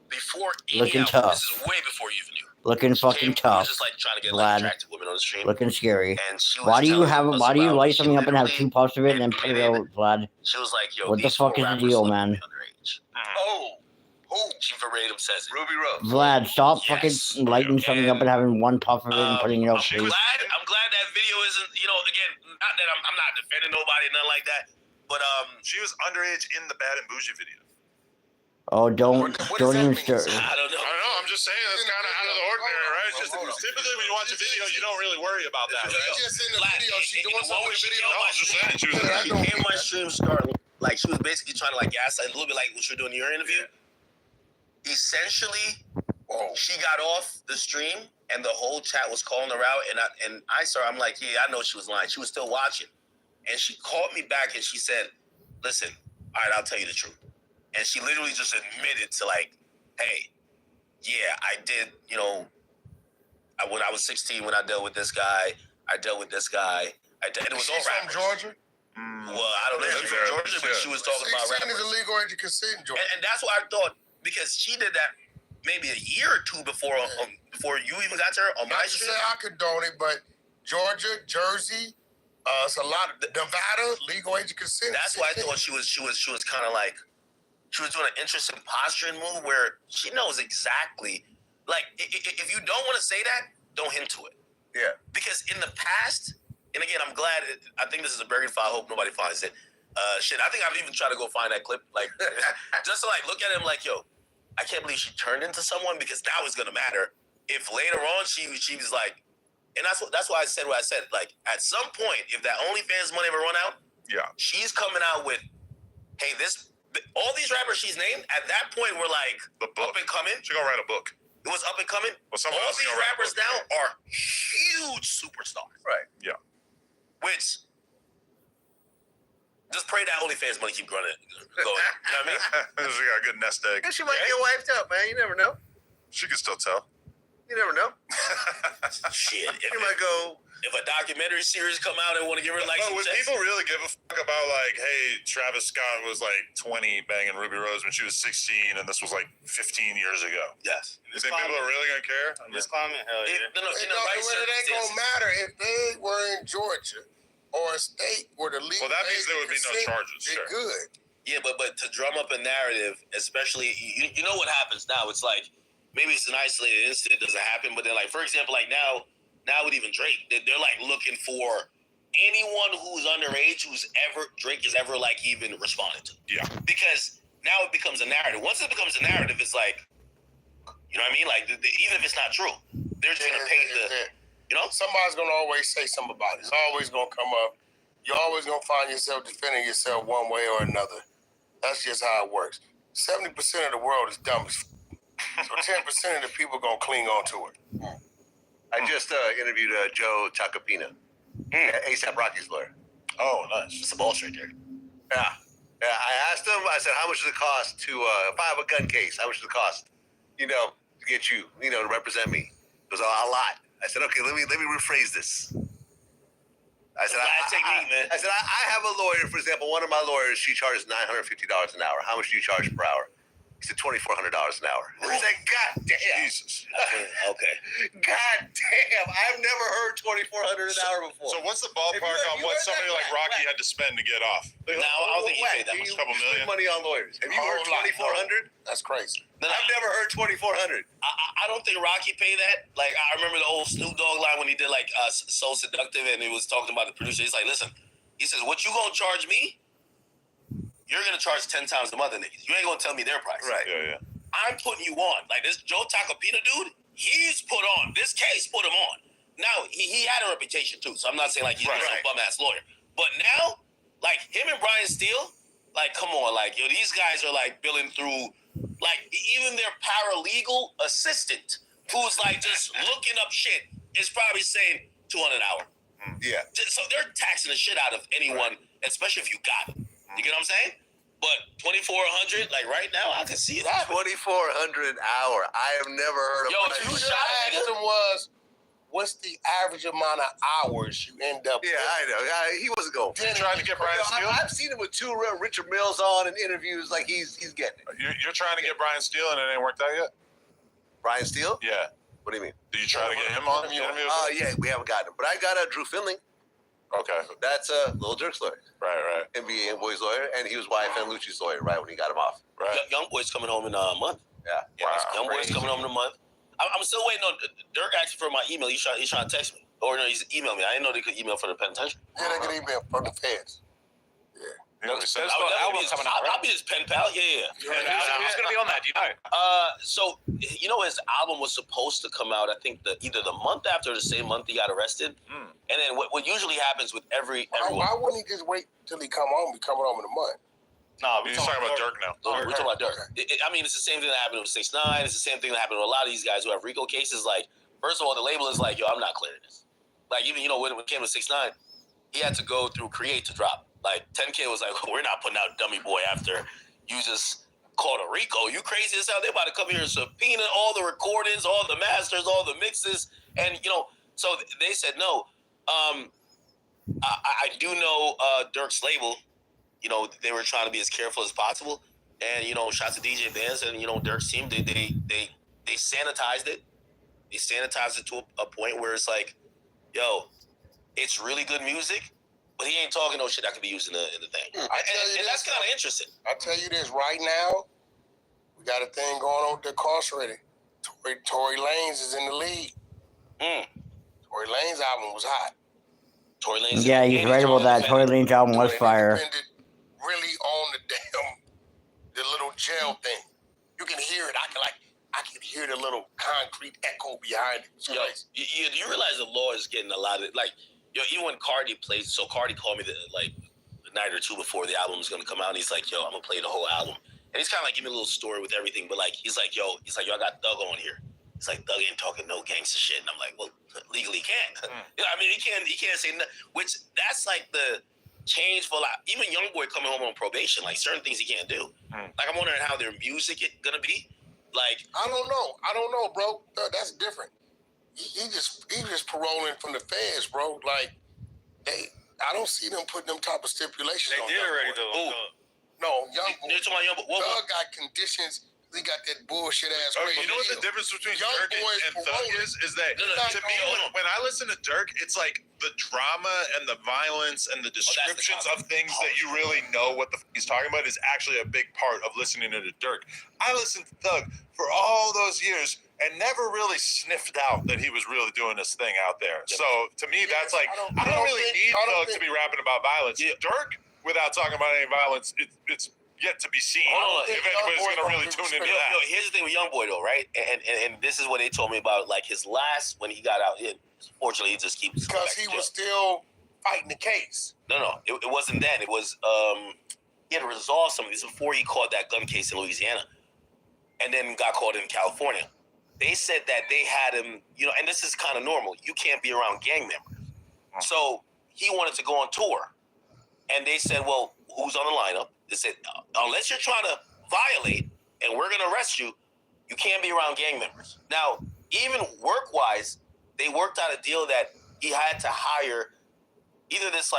before any Looking album, tough. this is way before you even knew. Looking fucking She was tough. just like trying to get Vlad. like attractive women on the stream. Looking scary. And she was Why do you telling have us why do you about- light she something up and have literally 2 puffs of it and then put it out, Vlad? She was like, yo, What the these fuck 4 is the rappers deal, look man? underage. Oh, She verbatim says it. Ruby Rose. Vlad, stop Yes. fucking lighting something up and having 1 puff of it and putting it out, I'm please. glad that video isn't, again, not that I'm not defending nobody, nothing like that. But She was underage in the Bad and Bougie video. Oh, don't What does even that mean? start. I don't know. I don't know. I'm just saying that's kind of out of the ordinary, right? just a music. Typically, when you watch a video, you don't really worry about that, right? Just in the Vlad, video, she doing something in the video. No, I was just saying, she was Yeah, I know. Came my stream start like she was basically trying to like gaslight a little bit like what you were doing in your interview. Essentially, she got off the stream and the whole chat was calling her out, and I'm like, yeah, I know she was lying. She was still watching, and she called me back and she said, "Listen, all right, I'll tell you the truth." And she literally just admitted to like, "Hey, yeah, I did. You know, when I was 16, when I dealt with this guy, I dealt with this guy. And it was all She's from rappers. Georgia? Well, I don't know if she's from Georgia, but she was talking about 16 rappers. is a legal age of consent in Georgia. And that's why I thought, because she did that maybe a year or two before you even got to her on my Not to street. say I condone it, but Georgia, Jersey, it's a lot of Nevada, legal age of consent. That's why I thought she was kind of like, she was doing an interesting posturing move where she knows exactly, like, if you don't want to say that, don't hint to it. Yeah. Because in the past, and again, I'm glad, I think this is a buried file, I hope nobody finds it. I think I've even tried to go find that clip, like, just to like look at him like, yo, I can't believe she turned into someone, because now it's gonna matter if later on she was like, and that's why I said what I said. Like, at some point, if that OnlyFans money ever run out, she's coming out with, hey, all these rappers she's named, at that point we're like up and coming. She gonna write a book. It was up and coming. Well, all these rappers now are huge superstars. Right. Yeah. Which, just pray that OnlyFans money keep going. You know what I mean? She got a good nest egg. And she might get wiped out, man. You never know. She can still tell. You never know. Shit. You might go. If a documentary series come out and want to give her like But some would checks, people really give a fuck about like, hey, Travis Scott was like 20 banging Ruby Rose when she was 16, and this was like 15 years ago? yes. You think people are really gonna care? I mean, This comment, hell yeah. No, It in the right ain't gonna circumstances. matter if they were in Georgia or a state where the legal Well, that means age there of would be no consent charges, is sure. good. Yeah, but to drum up a narrative, especially, you know what happens now? It's like, maybe it's an isolated incident, it doesn't happen, but then like, for example, like now with even Drake, they're like looking for anyone who's underage Drake has ever like even responded to. Yeah. Because now it becomes a narrative. Once it becomes a narrative, it's like, you know what I mean? Like, even if it's not true, they're just gonna paint you know? Somebody's gonna always say something about it. It's always gonna come up. You're always gonna find yourself defending yourself one way or another. That's just how it works. 70% of the world is dumb as so 10% of the people gonna cling on to it. I just interviewed Joe Tacopina, ASAP Rocky's lawyer. oh, nice. It's a bullshit there. Yeah. I asked him. I said, "How much does it cost to if I have a gun case? How much does it cost? You know, to get you, to represent me?" It was a lot. I said, "Okay, let me rephrase this." I said, man. I said, I have a lawyer. For example, one of my lawyers, she charges $950 an hour. How much do you charge per hour? He said $2,400 an hour. I said, God damn. Jesus. Okay. God damn. I've never heard $2,400 an hour before. So what's the ballpark on what somebody like Rocky had to spend to get off? No, I don't think he paid that much. Couple million? Spend money on lawyers. Have you heard $2,400? That's crazy. I've never heard $2,400. I don't think Rocky paid that. Like, I remember the old Snoop Dogg line when he did like So Seductive, and he was talking about the producer. He's like, listen, he says, what you gonna charge me? You're gonna charge 10 times the mother niggas. You ain't gonna tell me their price. Right. Yeah. I'm putting you on. Like, this Joe Tacopina dude, he's put on. This case put him on. Now, he had a reputation too, so I'm not saying like he's some bum-ass lawyer. But now, like, him and Brian Steele, like, come on, like, yo, these guys are like billing through, like, even their paralegal assistant, who's like just looking up shit, is probably saying $200 an hour. Yeah. So they're taxing the shit out of anyone, especially if you got it. You get what I'm saying? But $2,400, like right now, I can see it happening. $2,400 an hour. I have never heard of. Yo, if you What I asked him was, what's the average amount of hours you end up Yeah, I know. He wasn't going. You trying to get Brian Steele? I've seen him with two Richard Mills on in interviews. Like he's getting it. You're trying to get Brian Steele and it ain't worked out yet? Brian Steele? Yeah. What do you mean? Did you try to get him on the interview? Yeah, we haven't gotten him. But I got Drew Finley. Okay. That's Lil Durk's lawyer, Right. NBA Boy's lawyer, and he was YFN Lucci's lawyer right when he got him off. Right. Young Boy's coming home in a month. Yeah. Wow, Young Boy's coming home in a month. I'm still waiting on Dirk asked for my email. He's trying to text me. Or no, he's emailed me. I didn't know they could email from the penitentiary. Yeah, they get email from the feds. Yeah. There's an album coming out, right? I'll be his pen pal. Yeah. Who's going to be on that? Do you know? So his album was supposed to come out. I think either the month after or the same month he got arrested. And then what usually happens with everyone. Why wouldn't he just wait till he come home? Be coming home in a month. No, He's talking about Dirk now. We're talking about Dirk. It's the same thing that happened with 6ix9ine. It's the same thing that happened with a lot of these guys who have RICO cases. Like, first of all, the label is like, yo, I'm not clearing this. Like, even when it came to 6ix9ine, he had to go through Create to drop. Like 10K was like, we're not putting out Dummy Boy after you just called a RICO. You crazy as hell. They're about to come here and subpoena all the recordings, all the masters, all the mixes. And, so they said no. I do know Dirk's label, they were trying to be as careful as possible. And, shots to DJ Bands and, Dirk's team, they sanitized it. They sanitized it to a point where it's like, yo, it's really good music. But he ain't talking no shit that could be used in the thing. And that's kind of interesting. I tell you this right now, we got a thing going on with the incarcerated. Tory Lanez is in the lead. Tory Lanez album was hot. Tory Lanez. Yeah, he's right about that. Tory Lanez album was fire. Really on the little jail thing. You can hear it. I can hear the little concrete echo behind it. Yo, do you realize the law is getting a lot of even when Cardi plays, so Cardi called me the night or two before the album was gonna come out, and he's like, yo, I'm gonna play the whole album. And he's kinda giving me a little story with everything, but he's like, yo, I got Thug on here. He's like, Thug ain't talking no gangster shit. And I'm like, well, legally he can't. He can't say nothing, which that's like the change for even Youngboy coming home on probation, certain things he can't do. I'm wondering how their music is gonna be. I don't know, bro. That's different. He just paroling from the feds, bro. I don't see them putting them type of stipulations on. They did already, though. No, Youngboy. You're talking about Youngboy. Thug got conditions. He got that bullshit ass. You know what the difference between Dirk and Thug is? Is that to me, when I listen to Dirk, it's like the drama and the violence and the descriptions of things that you really know what the he's talking about is actually a big part of listening to Dirk. I listened to Thug for all those years and never really sniffed out that he was really doing this thing out there. So to me, that's I don't really need Thug to be rapping about violence. Dirk, without talking about any violence, it's yet to be seen if anybody's going to really tune into that. Here's the thing with Youngboy, though, right? And this is what they told me about, his last, when he got out. Fortunately, he just keeps... Because he was still fighting the case. No. It wasn't then. It was... he had to resolve some of these before he caught that gun case in Louisiana. And then got caught in California. They said that they had him... and this is kind of normal. You can't be around gang members. So he wanted to go on tour. And they said, well, who's on the lineup? They said, unless you're trying to violate and we're going to arrest you, you can't be around gang members. Now, even work-wise, they worked out a deal that he had to hire either this,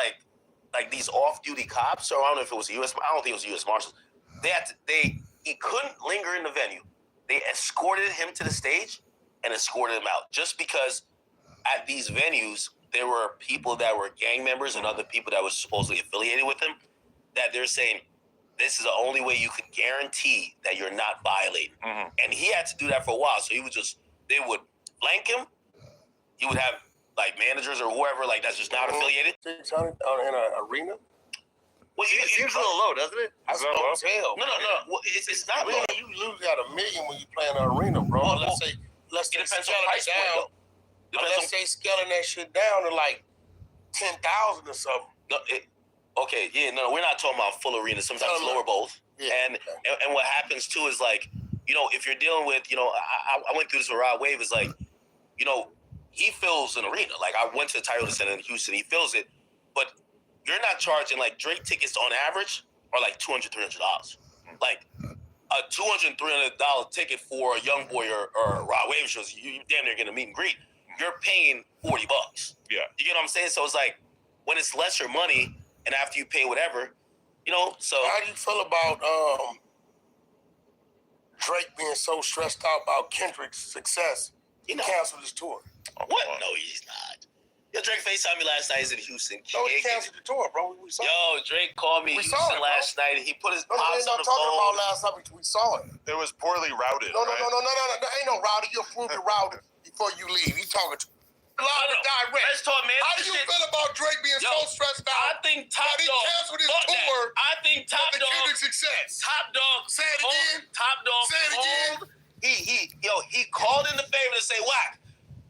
these off-duty cops, or I don't know if it was I don't think it was U.S. Marshals. He couldn't linger in the venue. They escorted him to the stage and escorted him out just because at these venues, there were people that were gang members and other people that were supposedly affiliated with him that they're saying, this is the only way you could guarantee that you're not violating. And he had to do that for a while. So they would blank him. He would have managers or whoever that's just not affiliated. 600 in an arena? Well, it seems a little low, doesn't it? That's low as hell. No. Well, it's not low. You lose out $1 million when you play in an arena, bro. Let's say it depends on price point, though. Let's say scaling that shit down to 10,000 or something. No, okay, yeah, no, we're not talking about full arenas. Sometimes lower both. Yeah. And what happens too is if you're dealing with, I went through this with Rod Wave. Is he fills an arena. I went to the Toyota Center in Houston. He fills it, but you're not charging Drake tickets on average are $200, $300. A $200, $300 ticket for a Youngboy or Rod Wave shows, you damn near getting a meet and greet. You're paying $40. Yeah, you get what I'm saying? So it's when it's lesser money. And after you pay whatever, so... How do you feel about Drake being so stressed out about Kendrick's success? He canceled his tour. What? No, he's not. Yo, Drake FaceTimed me last night. He's in Houston. No, he canceled the tour, bro. We saw it. Drake called me in Houston last night, and he put his pops on the phone. talking about last night. We saw it. It was poorly routed, No. Ain't no routed. You'll prove the routed before you leave. He talking to direct. Let's talk, man. How do you feel about Drake being so stressed out? I think Top Dog canceled his tour. I success. Top Dog. Say it again. Top Dog. Say it again. He called in the favor to say, Wack,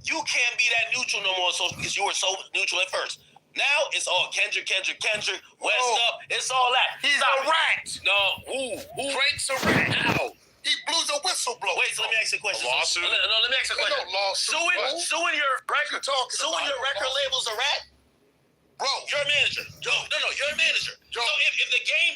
you can't be that neutral no more, so because you were so neutral at first. Now it's all Kendrick, West up. It's all that. He's a rat. No, who? Drake's a rat. How? He blew the whistle blow. Wait, so let me ask you a question. A lawsuit? No, let me ask you a question. No lawsuit. Suing your record, talking suing about? your record label's a rat? Bro, You're a manager. No, you're a manager. Joe. So if the game,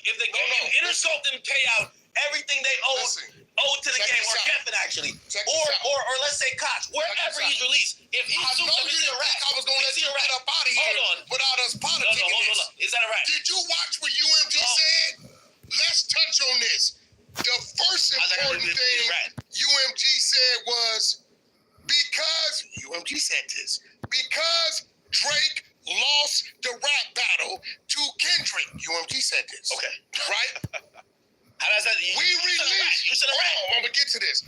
Interscope didn't pay out everything they owed to the Check game, this or out. Kevin actually, Check this out. or let's say Koch, wherever this he's out. released, if he I sues know him, you is he a didn't rat? think I was going to let Is he you a rat? get up out of here Hold on. without us politicking Hold this. on. Is that a rat? Did you watch what UMG said? Let's touch on this. The first How's that gonna important be a thing rat? UMG said was because UMG said this, because Drake lost the rap battle to Kendrick. UMG said this. Okay. Right? How does that? We released. You said a rat. I'm gonna get to this.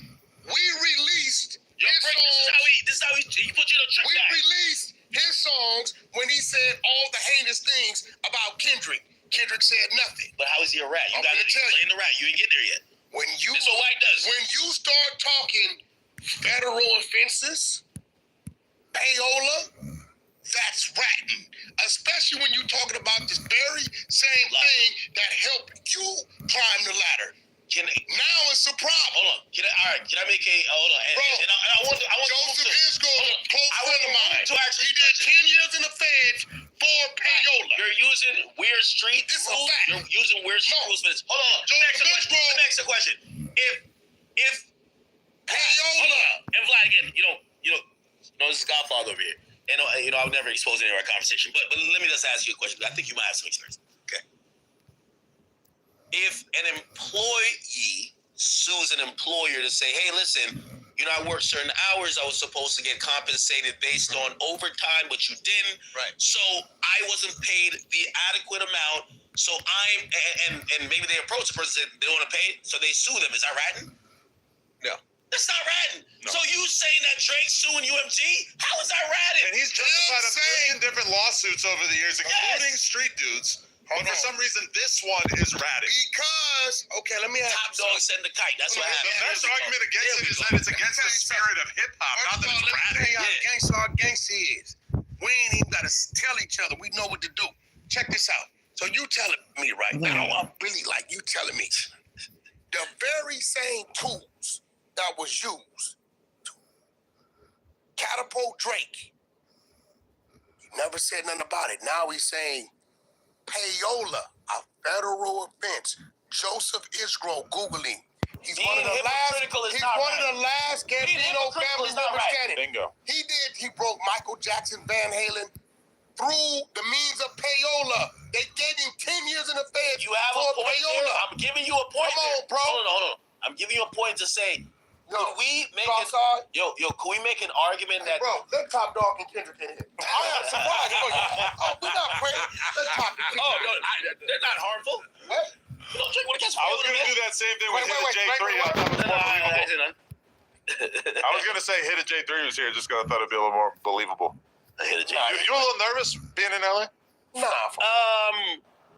We released You're his breaking. songs. This is how he put you in a trick We bag. released his songs when he said all the heinous things about Kendrick. Kendrick said nothing. But how is he a rat? You I'm got to gonna tell explain the rat. You didn't get there yet. When you This is what Wack does. when you start talking federal offenses, payola, that's ratting. Especially when you're talking about this very same thing that helped you climb the ladder. Now it's a problem. Hold on. Can I make a hold on? Bro, and I want Joseph Isco, a close friend of mine. to actually He did 10 years in the feds for payola. You're using weird street This is a rules. fact. You're using weird street No. rules for this. Hold on. Joseph Let me ask a question. If Payola. and Vlad again, this is Godfather over here. And I would never expose any of our conversation. But let me just ask you a question. I think you might have some experience. Okay. If an employee sues an employer to say, hey, listen, I worked certain hours, I was supposed to get compensated based on overtime, but you didn't. Right. So I wasn't paid the adequate amount. So and maybe they approach the person and say they don't want to pay it, so they sue them. Is that ratting? No. That's not ratting. No. So you saying that Drake's suing UMG? How is that ratting? And he's justified a million different lawsuits over the years, including street dudes. But for some reason, this one is ratting. Because, okay, let me ask Top Dog send the kite. That's what The happened. best argument against it is that it's against the spirit of hip hop, not that it's ratting. How gangsta is. We ain't even gotta tell each other. We know what to do. Check this out. So you telling me right now, I'm really like you telling me the very same tools that was used to catapult Drake. You never said nothing about it. Now he's saying payola, a federal offense. Joseph Isgro Googling. He's one of the last. He's one of the last Gambino family members standing. Bingo. He broke Michael Jackson, Van Halen through the means of payola. They gave him 10 years in the feds You have for a point payola. there. I'm giving you a point. Come on, there. bro. Hold on. I'm giving you a point to say, Yo, could we make I'm sorry. can we make an argument that Bro, let Top Dog and Kendrick in here. I am surprised for you. Oh, we're not quick. Let's talk to Kendrick. they're not harmful. What? Drake would have I was going to do that same thing with Hit a J3. I thought it was more believable. I was going to say Hit a J3 was here just because I thought it'd be a little more believable. You a little nervous being in LA? Nah.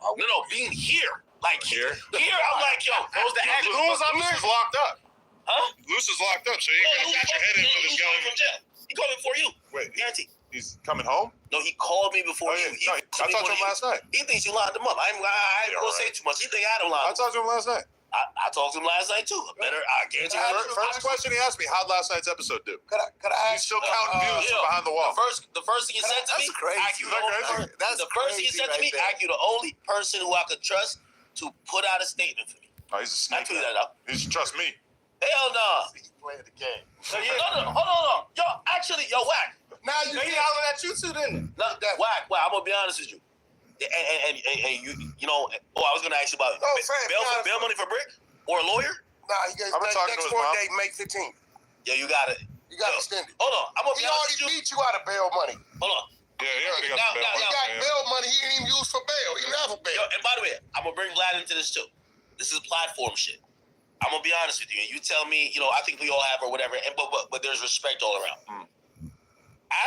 No, being here. Like Here? I'm like, yo, those the actors. Lou's is locked up. Huh? Luce is locked up, so you ain't got your head in for this guy. From jail. He called me before you. Wait, Guarantee. he's coming home? No, he called me before you. I talked to him last night. He thinks you locked him up. I ain't gonna say too much. He think I don't lock I him up. talked to him last night. I talked to him last night too. I guarantee you. First question he asked me, how'd last night's episode do? Could I He's still counting views from behind the wall. The first thing he said to me, the first thing he said to me, Aku, the only person who I could trust to put out a statement for me. Oh, he's a I snake. tweeted that out. You should trust me. Hell no. He's playing the game. No, hold on. Yo, Wack. Now you hollering at you too, didn't No, Wack, I'm gonna be honest with you. And I was gonna ask you about bail money for Brick or a lawyer. Nah, he gets I've been talking to next his court mom. date May 15th. Yeah, you got it. You got extended. Hold on, I'm gonna He be honest already with you. beat you out of bail money. Hold on. Yeah, he already got Now, the bail. He got bail money he didn't even use for bail. He didn't have a bail. Yo, and by the way, I'm gonna bring Vlad into this too. This is platform shit. I'm gonna be honest with you. You tell me, I think we all have or whatever, and but there's respect all around.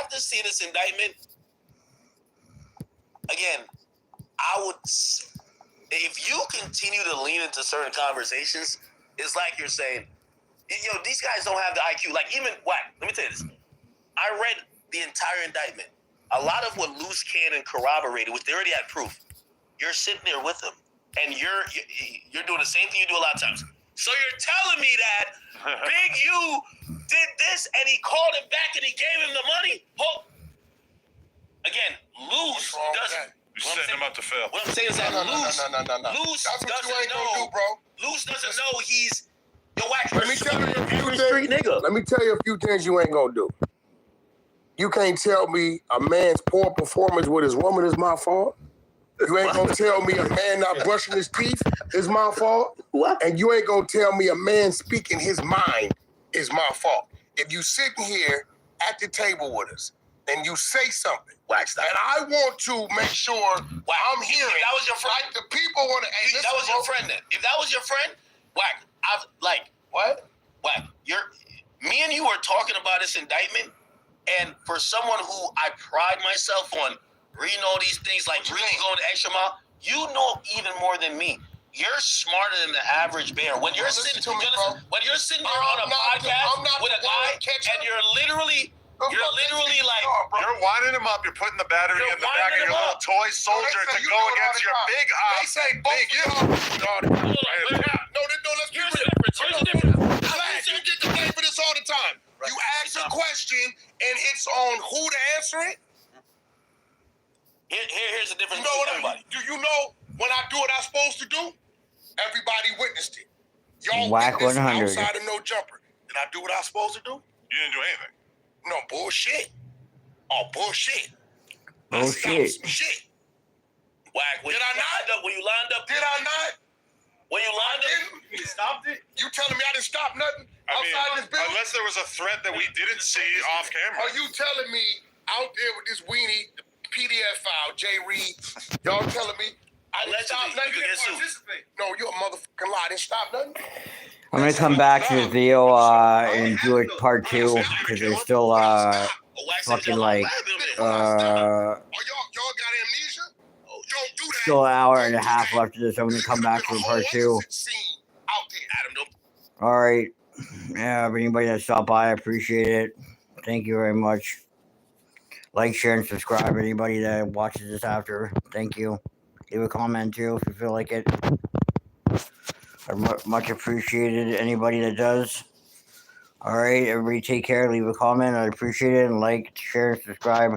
After seeing this indictment, again, I would. if you continue to lean into certain conversations, it's like you're saying, these guys don't have the IQ. Like even Wack, let me tell you this. I read the entire indictment. A lot of what Loose Cannon corroborated, which they already had proof. You're sitting there with them, and you're doing the same thing you do a lot of times. So you're telling me that Big U did this, and he called him back, and he gave him the money? Again, Loose doesn't. You're setting him up to fail. What I'm saying is that Loose That's what doesn't you ain't know. gonna do, bro. Loose doesn't know he's the Wack. Let me tell you a few street things. nigga. Let me tell you a few things you ain't gonna do. You can't tell me a man's poor performance with his woman is my fault. You ain't gonna tell me a man not brushing his teeth is my fault. What? And you ain't gonna tell me a man speaking his mind is my fault. If you sitting here at the table with us and you say something, Wack, stop. and I want to make sure I'm hearing. If that was your friend, like the people want to. Hey, that was your friend then. If that was your friend, Wack, what? Wack, me and you are talking about this indictment, and for someone who I pride myself on reading all these things, like really going the extra mile, you know even more than me. You're smarter than the average bear. When you're sitting there on a podcast with a guy, and you're literally like, you're winding him up. You're putting the battery in the back of your little toy soldier to go against your big They say both big of y'all. No, let's be real. Here's the difference. Vlad, you get the blame for this all the time. You ask a question, and it's on who to answer it. Here's the difference. You know what? Do you know when I do what I'm supposed to do? Everybody witnessed it. Y'all Wack witnessed 100. outside of no jumper. Did I do what I was supposed to do? You didn't do anything. No bullshit. Oh, bullshit. Bullshit. Some shit. Wack, when Did I not? When you lined up, Did I not? when you lined up, You stopped it? You telling me I didn't stop nothing outside this building? Unless there was a threat that we didn't see off camera. Are you telling me out there with this weenie, the PDF file, Jay Reed, y'all telling me I didn't stop nothing? you could get sued. No, you're a motherfucking lie. I didn't stop nothing. I'm gonna come back to this video and do it part 2 because there's still fucking like Oh, y'all got amnesia? Don't do that. still an hour and a half left of this. I'm gonna come back for part 2. All right. Yeah, if anybody that stopped by, I appreciate it. Thank you very much. Like, share, and subscribe. Anybody that watches this after, thank you. Leave a comment too if you feel like it. Much appreciated. Anybody that does. All right, everybody take care. Leave a comment. I appreciate it. And like, share, and subscribe.